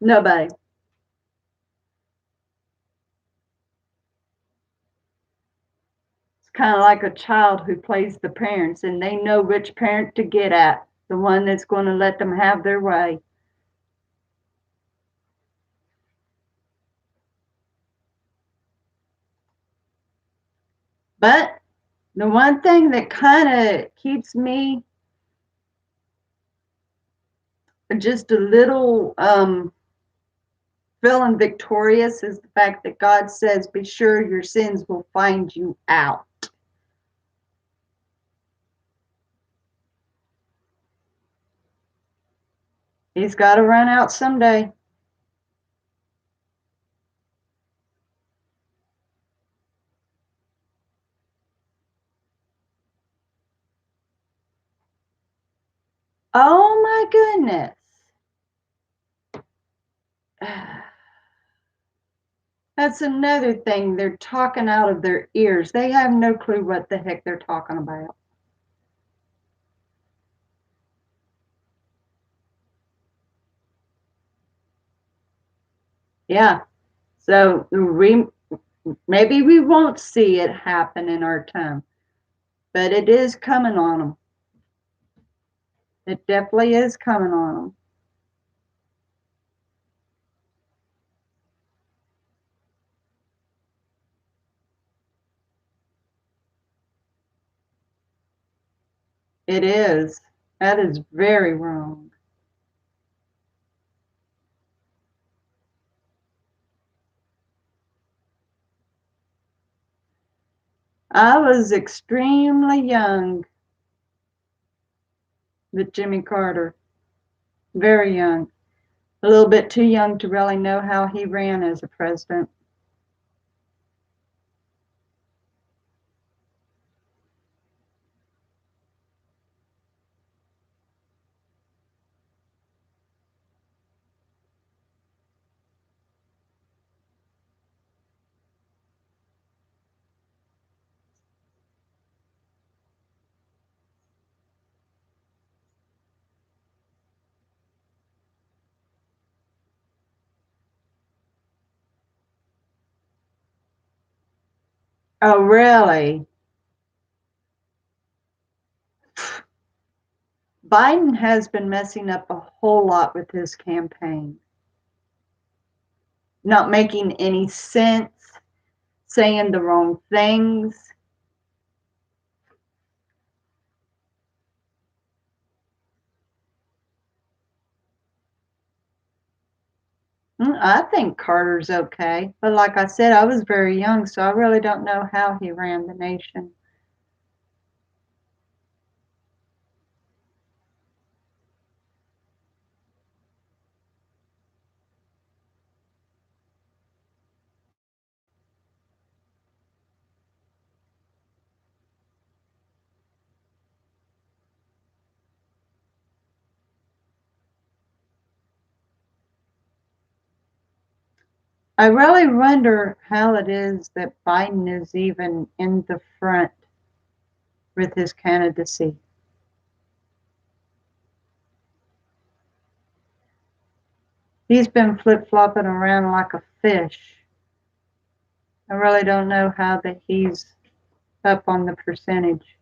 Nobody. It's kind of like a child who plays the parents, and they know which parent to get at, the one that's going to let them have their way. But the one thing that kind of keeps me just a little feeling victorious is the fact that God says, be sure your sins will find you out. He's got to run out someday. Oh my goodness. That's another thing. They're talking out of their ears. They have no clue what the heck they're talking about. Yeah. So maybe we won't see it happen in our time, but it is coming on them. It definitely is coming on them. It is. That is very wrong. I was extremely young with Jimmy Carter. Very young. A little bit too young to really know how he ran as a president. Oh, really? Biden has been messing up a whole lot with his campaign. Not making any sense, saying the wrong things. I think Carter's okay, but like I said, I was very young, so I really don't know how he ran the nation. I really wonder how it is that Biden is even in the front with his candidacy. He's been flip-flopping around like a fish. I really don't know how that he's up on the percentage.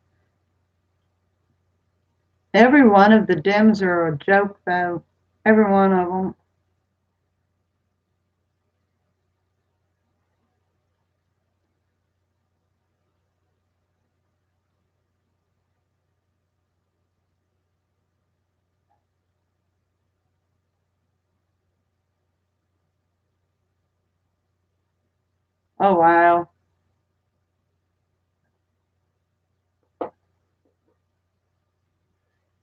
Every one of the Dems are a joke, though. Every one of them. Oh, wow.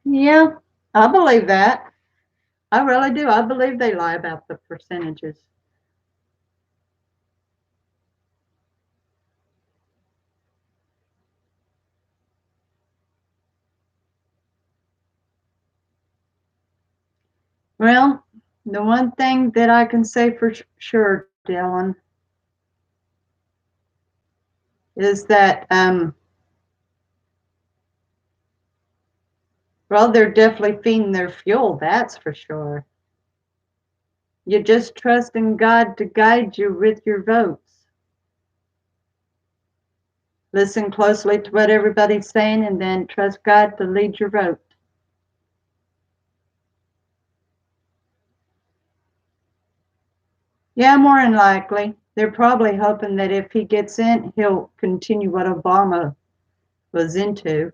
Yeah, I believe that. I really do. I believe they lie about the percentages. Well, the one thing that I can say for sure, Dylan, is that, well, they're definitely feeding their fuel, that's for sure. You just trust in God to guide you with your votes. Listen closely to what everybody's saying and then trust God to lead your vote. Yeah, more than likely. They're probably hoping that if he gets in, he'll continue what Obama was into.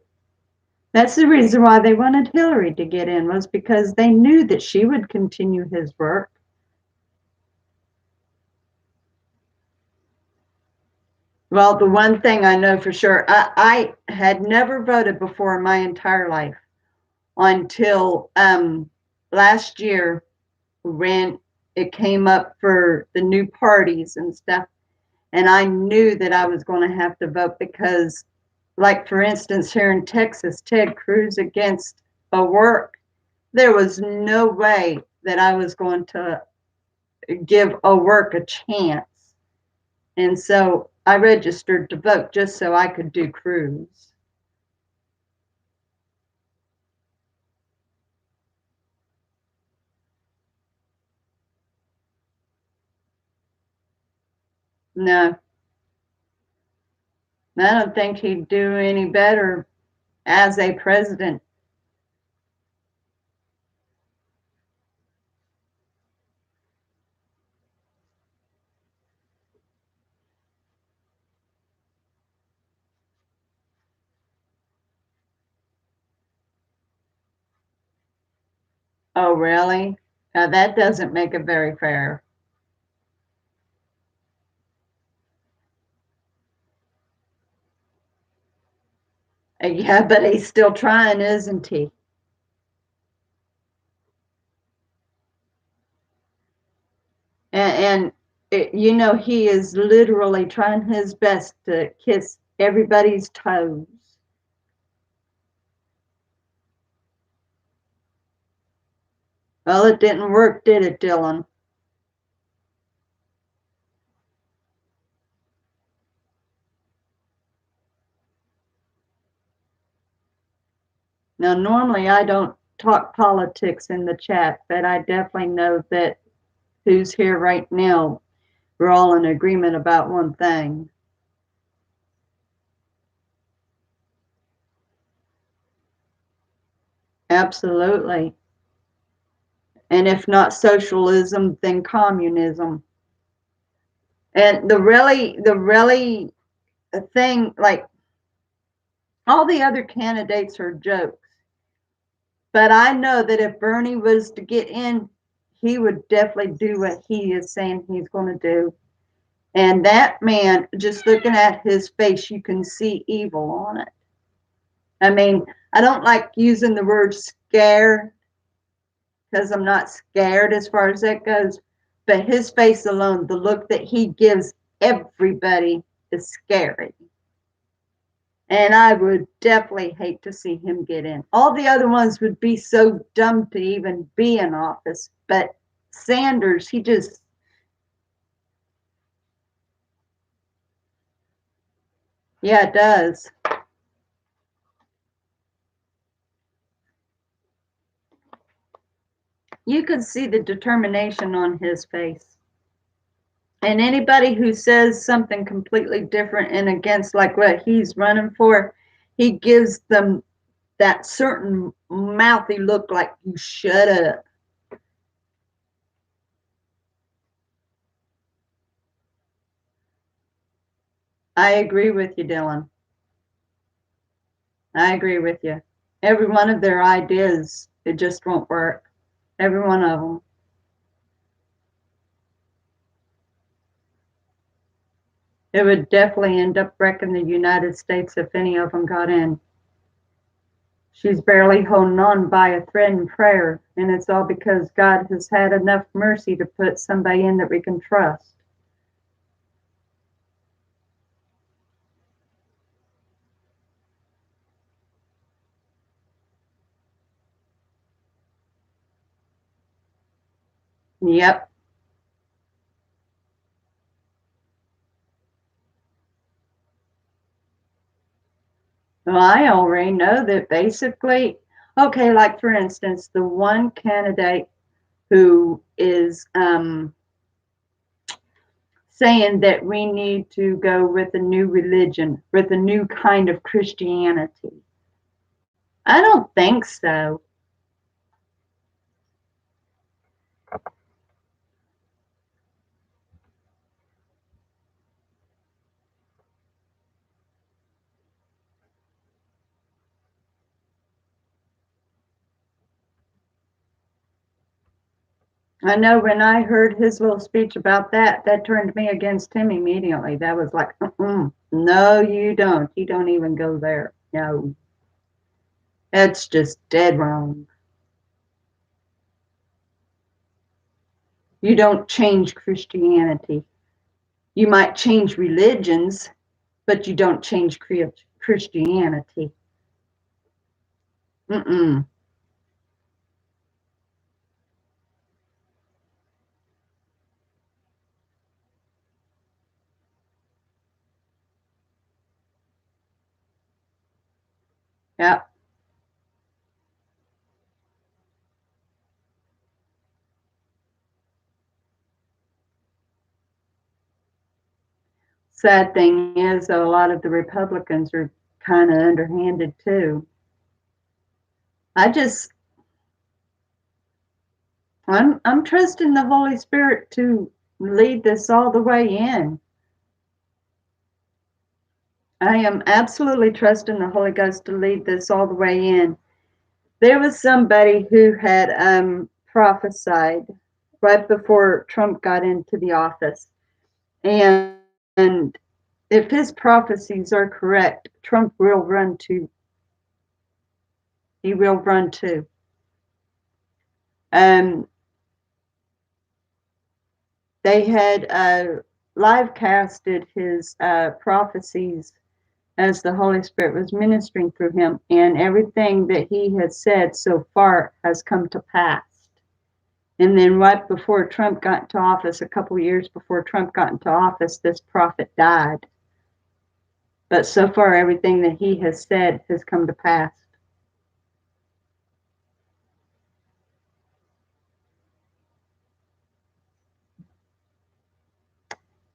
That's the reason why they wanted Hillary to get in, was because they knew that she would continue his work. Well, the one thing I know for sure, I had never voted before in my entire life until last year when it came up for the new parties and stuff. And I knew that I was going to have to vote because, like, for instance, here in Texas, Ted Cruz against O'Rourke, there was no way that I was going to give O'Rourke a chance. And so I registered to vote just so I could do Cruz. No, I don't think he'd do any better as a president. Oh, really? Now that doesn't make it very fair. Yeah, but he's still trying, isn't he? And he is literally trying his best to kiss everybody's toes. Well, it didn't work, did it, Dylan? Now, normally I don't talk politics in the chat, but I definitely know that who's here right now, we're all in agreement about one thing. Absolutely. And if not socialism, then communism. And the really thing, like, all the other candidates are jokes. But I know that if Bernie was to get in, he would definitely do what he is saying he's going to do. And that man, just looking at his face, you can see evil on it. I mean, I don't like using the word scare because I'm not scared as far as that goes, but his face alone, the look that he gives everybody is scary. And I would definitely hate to see him get in. All the other ones would be so dumb to even be in office, but Sanders, he just, yeah, it does. You could see the determination on his face. And anybody who says something completely different and against like what he's running for, he gives them that certain mouthy look like, you shut up. I agree with you, Dylan. I agree with you. Every one of their ideas, it just won't work. Every one of them. It would definitely end up wrecking the United States if any of them got in. She's barely holding on by a thread and prayer, and it's all because God has had enough mercy to put somebody in that we can trust. Yep. Well, I already know that basically, okay, like for instance, the one candidate who is saying that we need to go with a new religion, with a new kind of Christianity. I don't think so. I know when I heard his little speech about that, that turned me against him immediately. That was like, no, you don't. You don't even go there. No, that's just dead wrong. You don't change Christianity. You might change religions, but you don't change Christianity. Mm-mm. Yeah. Sad thing is, though, a lot of the Republicans are kind of underhanded too. I just, I'm trusting the Holy Spirit to lead this all the way in. I am absolutely trusting the Holy Ghost to lead this all the way in. There was somebody who had prophesied right before Trump got into the office, and if his prophecies are correct, Trump will run too. He will run too. Um, they had live casted his prophecies as the Holy Spirit was ministering through him, and everything that he has said so far has come to pass. And then right before Trump got into office, a couple of years before Trump got into office, this prophet died. But so far, everything that he has said has come to pass.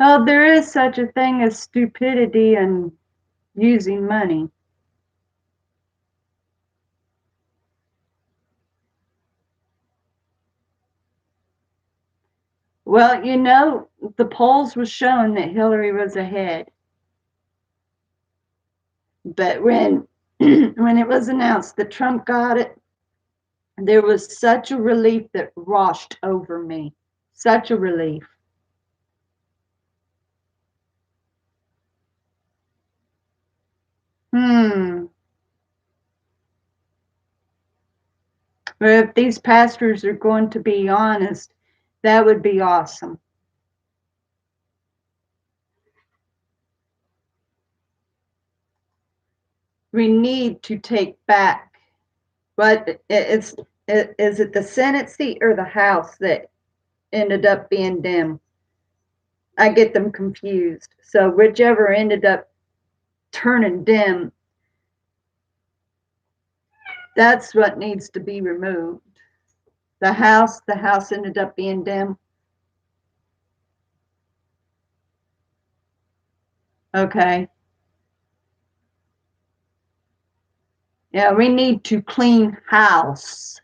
Oh, there is such a thing as stupidity and using money. Well, you know, the polls were showing that Hillary was ahead. But when when it was announced that Trump got it, There was such a relief that washed over me. Such a relief. Hmm. But if these pastors are going to be honest, that would be awesome. We need to take back, but is it the Senate seat or the House that ended up being Dem? I get them confused. So whichever ended up turning Dem, that's what needs to be removed. The House ended up being Dem. Okay. Yeah, we need to clean house.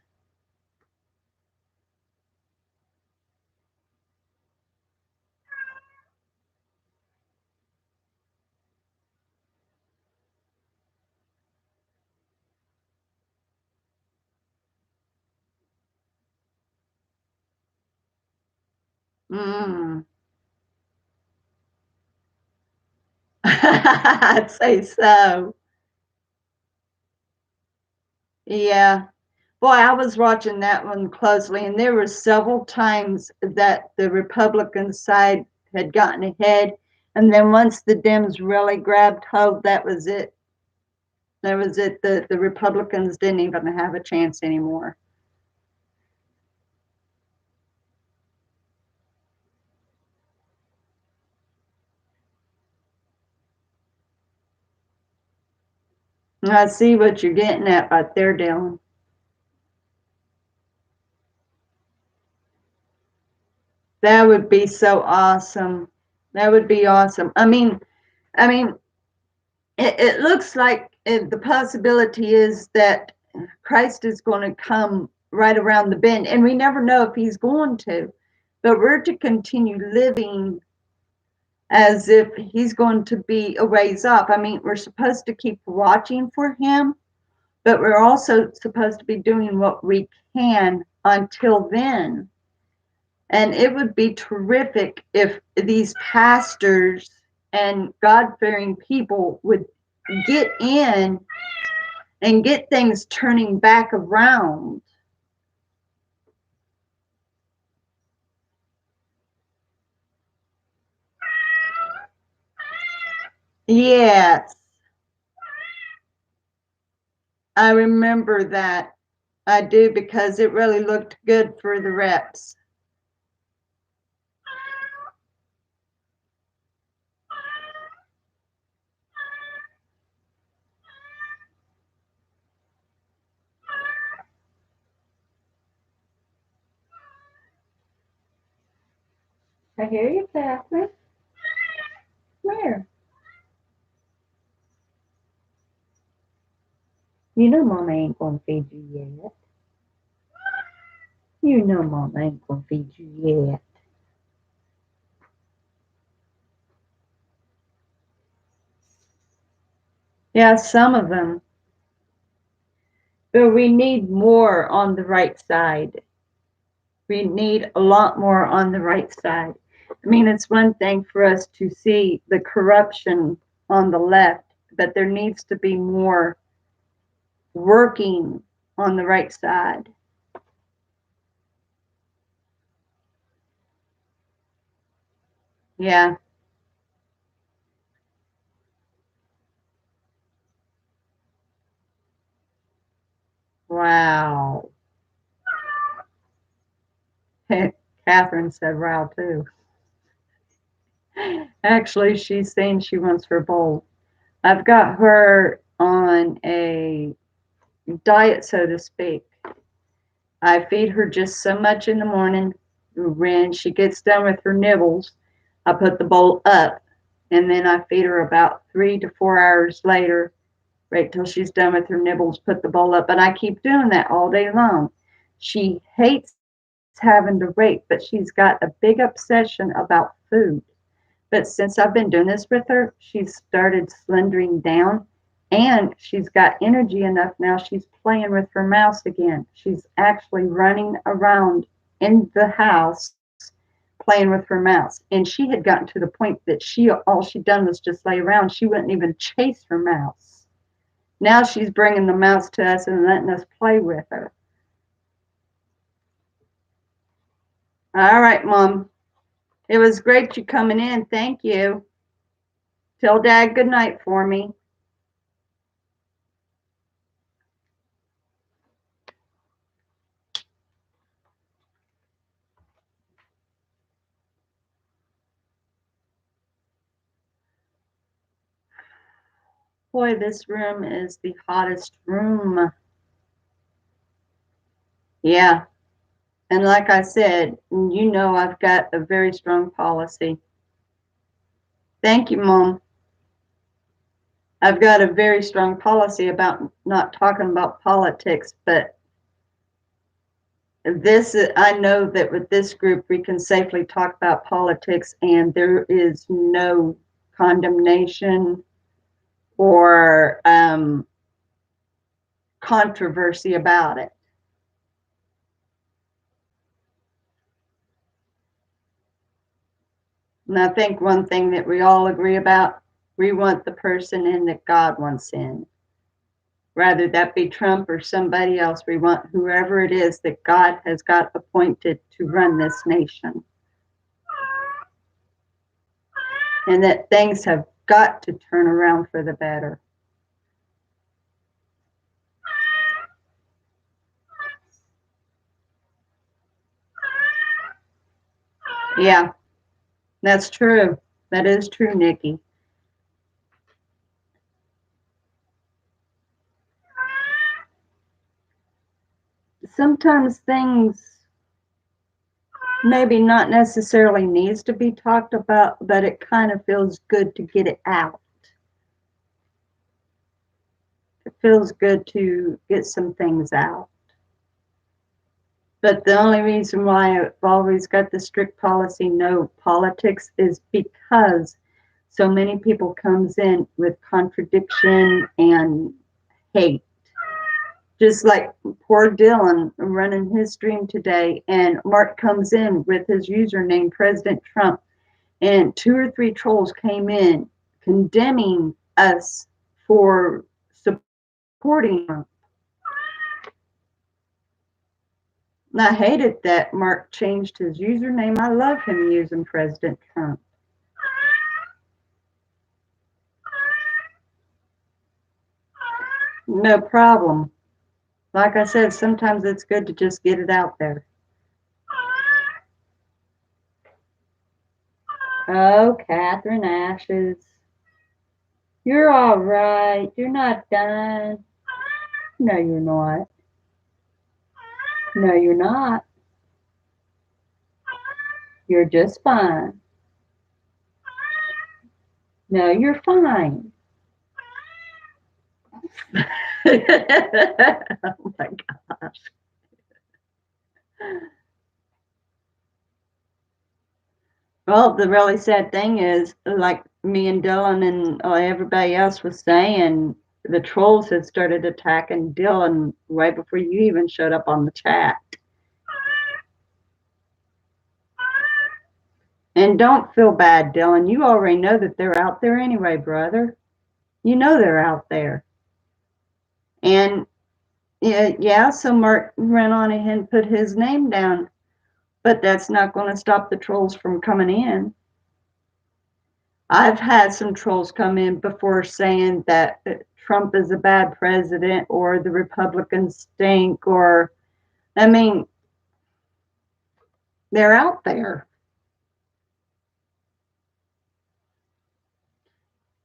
Mm. I'd say so. Yeah. Boy, I was watching that one closely, and there were several times that the Republican side had gotten ahead, and then once the Dems really grabbed hold, that was it. That was it. The Republicans didn't even have a chance anymore. And I see what you're getting at right there, Dylan. That would be so awesome. That would be awesome. I mean, it looks like the possibility is that Christ is going to come right around the bend, and we never know if he's going to, but we're to continue living as if he's going to be a ways off. I mean, we're supposed to keep watching for him, but we're also supposed to be doing what we can until then. And it would be terrific if these pastors and God fearing people would get in and get things turning back around. Yes, I remember that. I do, because it really looked good for the reps. I hear you, Catherine. Where? You know Mama ain't gonna feed you yet. You know Mama ain't gonna feed you yet. Yeah, some of them. But we need more on the right side. We need a lot more on the right side. I mean, it's one thing for us to see the corruption on the left, but there needs to be more working on the right side. Yeah. Wow. Catherine said wow too. Actually, she's saying she wants her bowl. I've got her on a diet, so to speak. I feed her just so much in the morning. When she gets done with her nibbles, I put the bowl up, and then I feed her about 3 to 4 hours later, right till she's done with her nibbles, put the bowl up. And I keep doing that all day long. She hates having to wait, but she's got a big obsession about food. But since I've been doing this with her, she's started slendering down. And she's got energy enough now. She's playing with her mouse again. She's actually running around in the house playing with her mouse. And she had gotten to the point that all she'd done was just lay around. She wouldn't even chase her mouse. Now she's bringing the mouse to us and letting us play with her. All right, Mom. It was great you coming in. Thank you. Tell Dad good night for me. Boy, this room is the hottest room. Yeah. And like I said, you know I've got a very strong policy. Thank you, Mom. I've got a very strong policy about not talking about politics, but I know that with this group we can safely talk about politics and there is no condemnation or controversy about it. And I think one thing that we all agree about, we want the person in that God wants in. Rather that be Trump or somebody else, we want whoever it is that God has got appointed to run this nation. And that things have got to turn around for the better. Yeah, that's true. That is true, Nikki. Sometimes things maybe not necessarily needs to be talked about, but it kind of feels good to get it out. It feels good to get some things out. But the only reason why I've always got the strict policy, no politics, is because so many people comes in with contradiction and hate. Just like poor Dylan running his stream today, and Mark comes in with his username President Trump, and 2 or 3 trolls came in condemning us for supporting him. And I hated that Mark changed his username. I love him using President Trump. No problem. Like I said, sometimes it's good to just get it out there. Oh, Catherine Ashes. You're all right. You're not done. No, you're not. No, you're not. You're just fine. No, you're fine. Oh my gosh. Well, the really sad thing is, like me and Dylan and everybody else was saying, the trolls had started attacking Dylan right before you even showed up on the chat. And don't feel bad, Dylan. You already know that they're out there anyway, brother. You know they're out there. And yeah, so Mark ran on ahead and put his name down. But that's not going to stop the trolls from coming in. I've had some trolls come in before saying that Trump is a bad president or the Republicans stink, or, I mean, they're out there.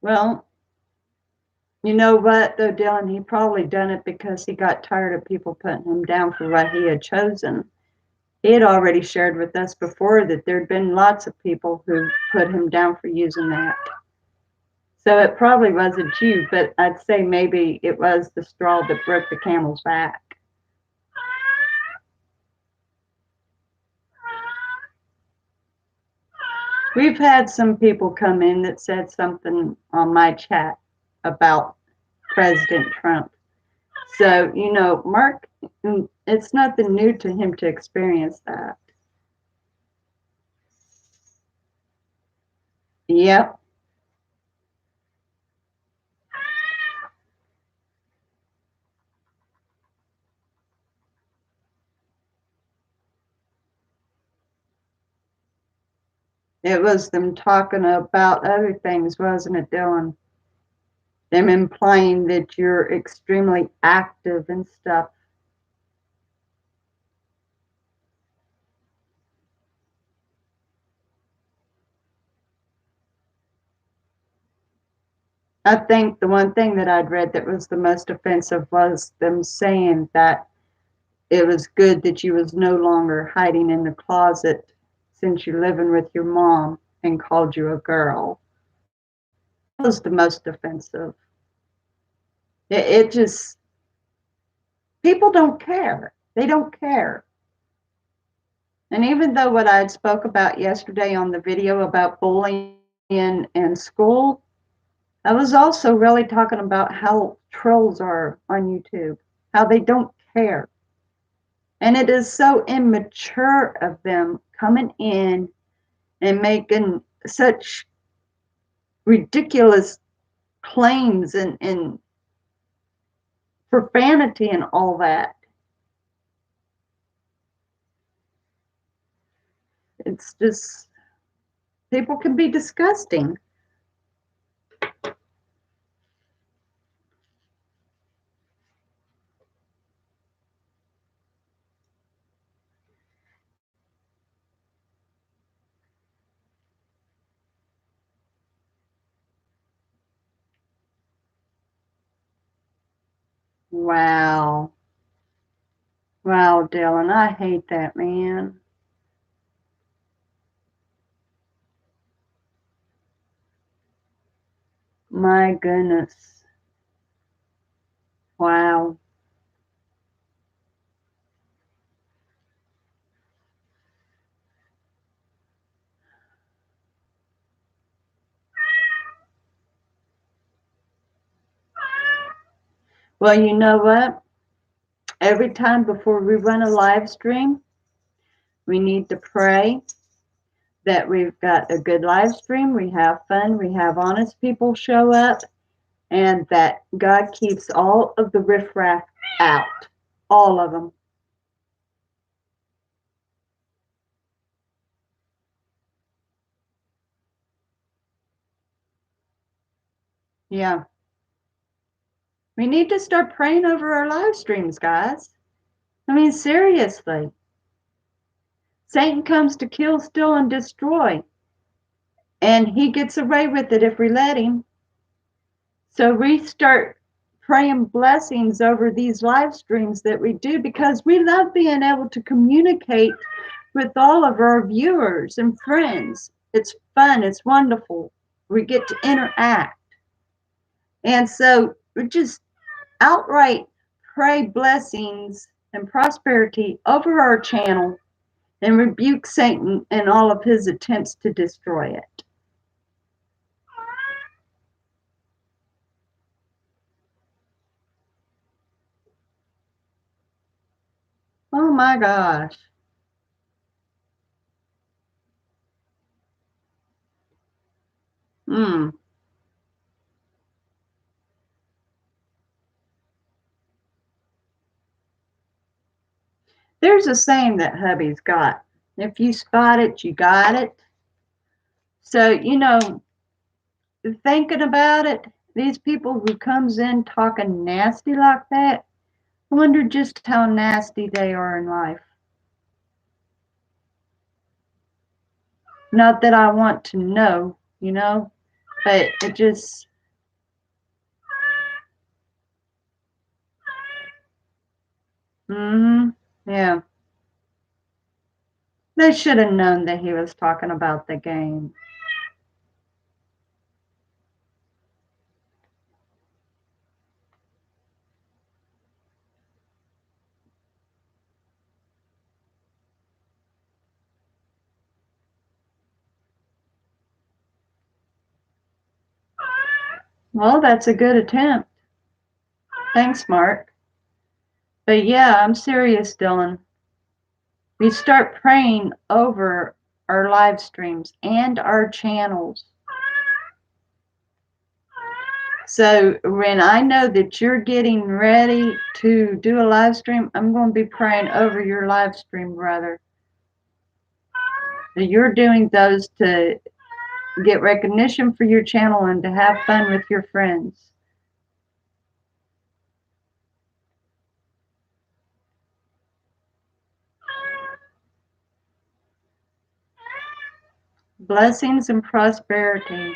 Well, you know what, though, Dylan, he probably done it because he got tired of people putting him down for what he had chosen. He had already shared with us before that there'd been lots of people who put him down for using that. So it probably wasn't you, but I'd say maybe it was the straw that broke the camel's back. We've had some people come in that said something on my chat about President Trump. So, you know, Mark, it's nothing new to him to experience that. Yep. It was them talking about other things, wasn't it, Dylan? Them implying that you're extremely active and stuff. I think the one thing that I'd read that was the most offensive was them saying that it was good that you was no longer hiding in the closet since you're living with your mom and called you a girl. That was the most offensive. It just, people don't care. They don't care. And even though what I had spoke about yesterday on the video about bullying in school, I was also really talking about how trolls are on YouTube, how they don't care. And it is so immature of them coming in and making such ridiculous claims and profanity and all that. It's just, people can be disgusting. Wow. Wow, Dylan, I hate that, man. My goodness. Wow. Well, you know what? Every time before we run a live stream, we need to pray that we've got a good live stream, we have fun, we have honest people show up, and that God keeps all of the riffraff out. All of them. Yeah. We need to start praying over our live streams, guys. I mean, seriously. Satan comes to kill, steal, and destroy. And he gets away with it if we let him. So we start praying blessings over these live streams that we do because we love being able to communicate with all of our viewers and friends. It's fun, it's wonderful. We get to interact. And so we just outright pray blessings and prosperity over our channel and rebuke Satan and all of his attempts to destroy it. Oh my gosh. Hmm. There's a saying that hubby's got. If you spot it, you got it. So, you know, thinking about it, these people who comes in talking nasty like that, I wonder just how nasty they are in life. Not that I want to know, you know, but it just, yeah. They should have known that he was talking about the game. Well, that's a good attempt. Thanks, Mark. But yeah, I'm serious, Dylan. We start praying over our live streams and our channels. So when I know that you're getting ready to do a live stream, I'm going to be praying over your live stream, brother. That you're doing those to get recognition for your channel and to have fun with your friends. Blessings and prosperity.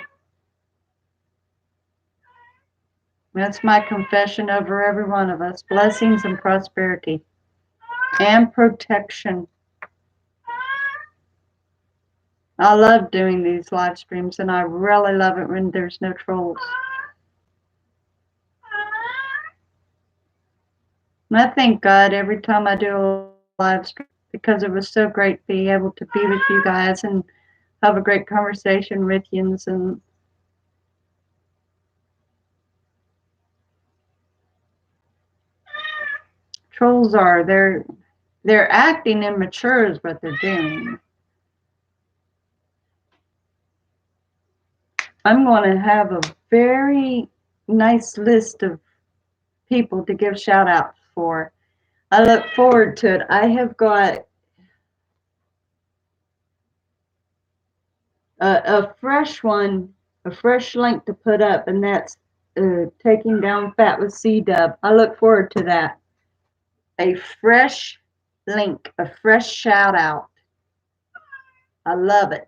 That's my confession over every one of us. Blessings and prosperity and protection. I love doing these live streams, and I really love it when there's no trolls. And I thank God every time I do a live stream because it was so great to be able to be with you guys and have a great conversation with you. And trolls are, they're acting immature is what they're doing. I'm going to have a very nice list of people to give shout outs for. I look forward to it. I have got a fresh one, a fresh link to put up, and that's Taking Down Fat with C-Dub. I look forward to that. A fresh link, a fresh shout out. I love it.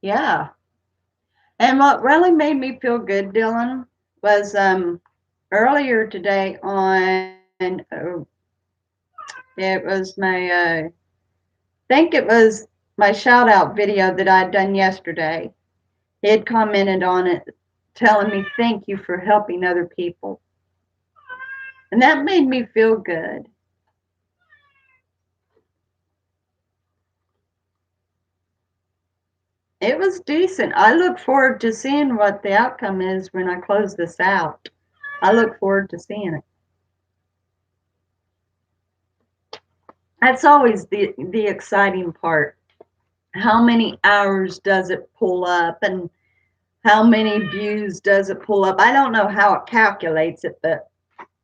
Yeah. And what really made me feel good, Dylan, was earlier today on, it was my, I think it was my shout out video that I'd done yesterday. He had commented on it, telling me thank you for helping other people. And that made me feel good. It was decent. I look forward to seeing what the outcome is when I close this out. I look forward to seeing it. That's always the exciting part. How many hours does it pull up and how many views does it pull up? I don't know how it calculates it, but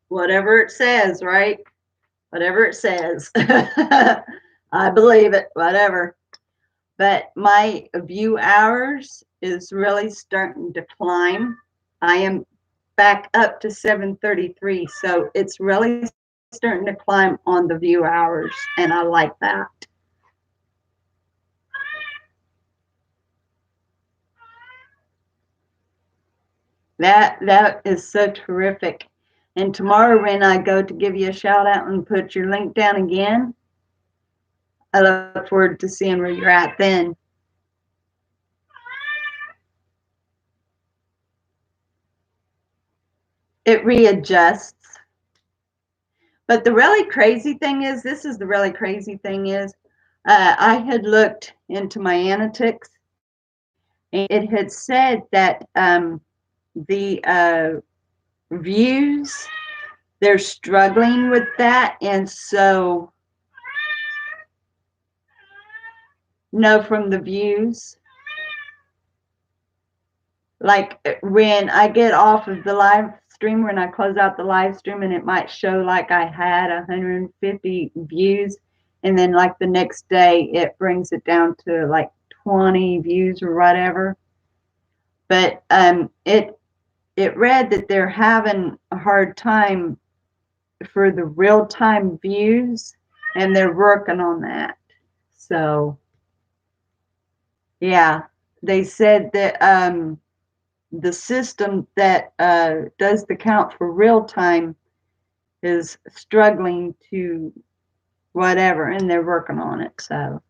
whatever it says, right? Whatever it says. I believe it, whatever. But my view hours is really starting to climb. I am back up to 733, so it's really starting to climb on the view hours, and I like that. That is so terrific. And tomorrow when I go to give you a shout out and put your link down again, I look forward to seeing where you're at then. It readjusts. But the really crazy thing is, this is the really crazy thing is, I had looked into my analytics, and it had said that the views, they're struggling with that, and so no, from the views. Like when I get off of the live stream, when I close out the live stream, and it might show like I had 150 views, and then like the next day it brings it down to like 20 views or whatever. But it read that they're having a hard time for the real-time views, and they're working on that. So yeah, they said that the system that does the count for real time is struggling to whatever, and they're working on it. So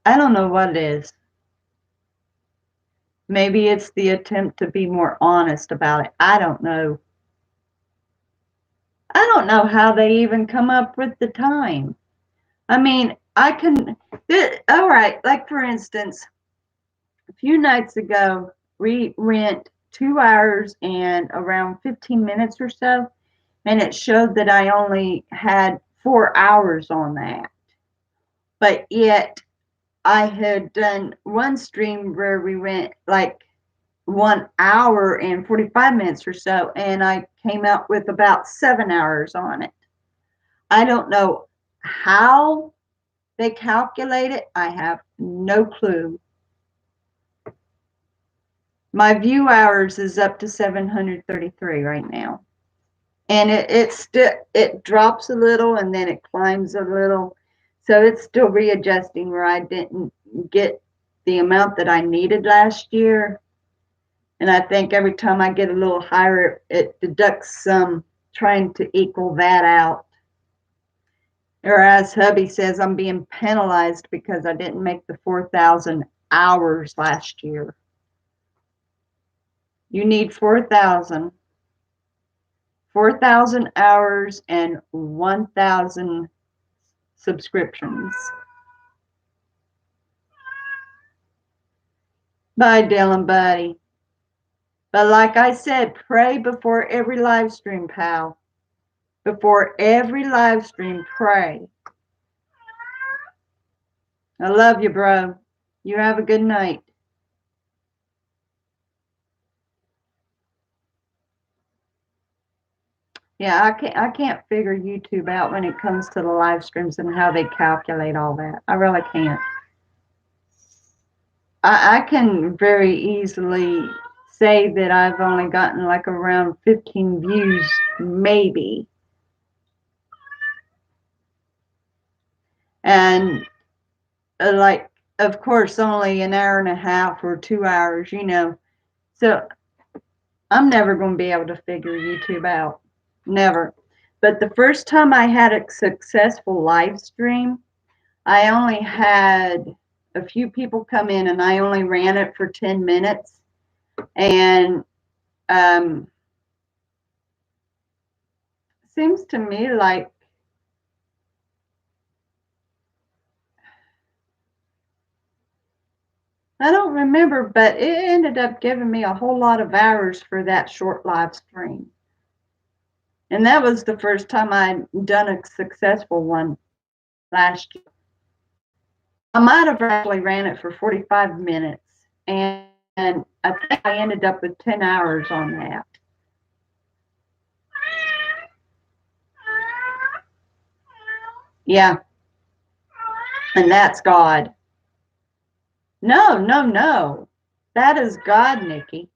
I don't know what it is. Maybe it's the attempt to be more honest about it. I don't know. I don't know how they even come up with the time. I mean, all right, like for instance, a few nights ago, we went 2 hours and around 15 minutes or so, and it showed that I only had 4 hours on that. But yet, I had done one stream where we went like 1 hour and 45 minutes or so, and I came out with about 7 hours on it. I don't know how they calculate it. I have no clue. My view hours is up to 733 right now. And it drops a little and then it climbs a little. So it's still readjusting where I didn't get the amount that I needed last year. And I think every time I get a little higher, it deducts some, trying to equal that out. Or as hubby says, I'm being penalized because I didn't make the 4,000 hours last year. You need 4,000 hours and 1,000 subscriptions. Bye, Dylan, buddy. But like I said, pray before every live stream, pal. Before every live stream, pray. I love you, bro. You have a good night. Yeah, I can't figure YouTube out when it comes to the live streams and how they calculate all that. I really can't. I can very easily say that I've only gotten like around 15 views, maybe. And like, of course, only an hour and a half or 2 hours, you know. So I'm never going to be able to figure YouTube out. Never. But the first time I had a successful live stream, I only had a few people come in and I only ran it for 10 minutes. And seems to me like I don't remember, but it ended up giving me a whole lot of hours for that short live stream. And that was the first time I'd done a successful one last year. I might have actually ran it for 45 minutes, and I think I ended up with 10 hours on that. Yeah, and that's God. No, no, no. That is God, Nikki.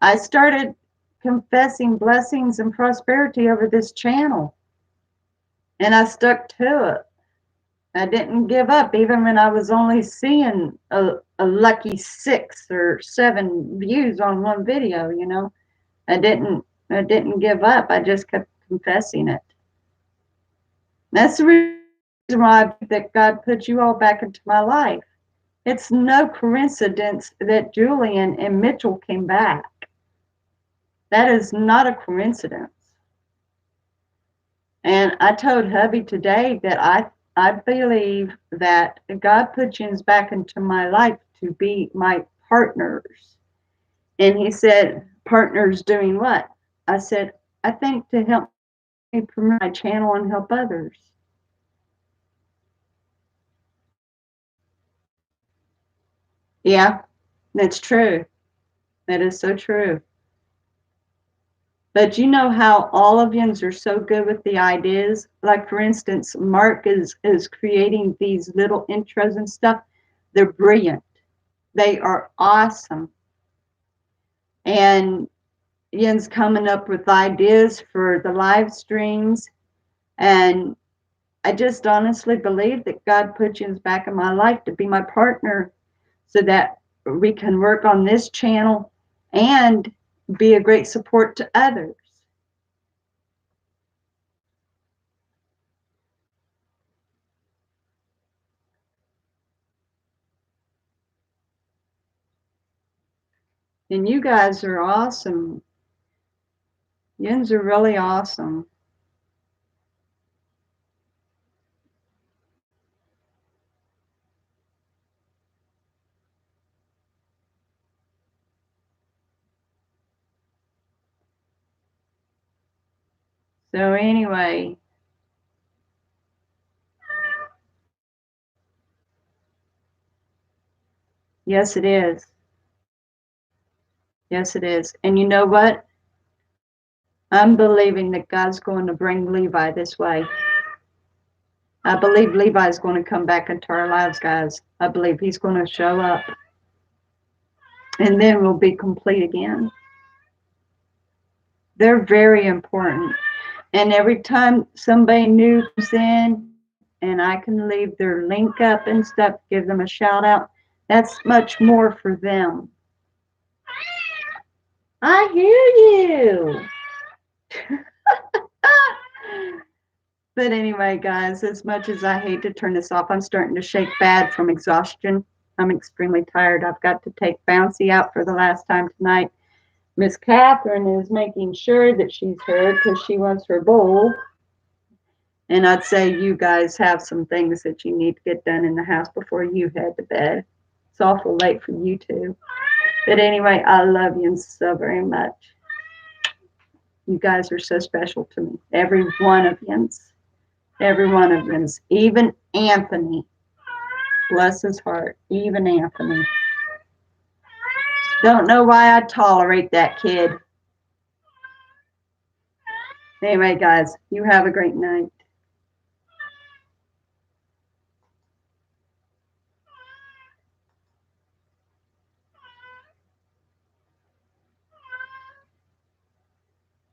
I started confessing blessings and prosperity over this channel, and I stuck to it. I didn't give up, even when I was only seeing a lucky 6 or 7 views on one video, you know. I didn't give up. I just kept confessing it. That's the reason why that God put you all back into my life. It's no coincidence that Julian and Mitchell came back. That is not a coincidence. And I told hubby today that I believe that God put you back into my life to be my partners. And he said, partners doing what? I said, I think to help me promote my channel and help others. Yeah, that's true. That is so true. But you know how all of yous are so good with the ideas? Like for instance, Mark is creating these little intros and stuff. They're brilliant. They are awesome. And Ian's coming up with ideas for the live streams. And I just honestly believe that God put you back in my life to be my partner so that we can work on this channel and be a great support to others. And you guys are awesome. Yins are really awesome. So anyway, yes, it is. Yes, it is. And you know what? I'm believing that God's going to bring Levi this way. I believe Levi's going to come back into our lives, guys. I believe he's going to show up. And then we'll be complete again. They're very important. And every time somebody new comes in and I can leave their link up and stuff, give them a shout out, that's much more for them. I hear you. But anyway, guys, as much as I hate to turn this off, I'm starting to shake bad from exhaustion. I'm extremely tired. I've got to take Bouncy out for the last time tonight. Miss Catherine is making sure that she's heard because she wants her bowl. And I'd say you guys have some things that you need to get done in the house before you head to bed. It's awful late for you too. But anyway, I love you so very much. You guys are so special to me. Every one of you. Every one of them. Even Anthony. Bless his heart. Even Anthony. Don't know why I tolerate that kid. Anyway, guys, you have a great night.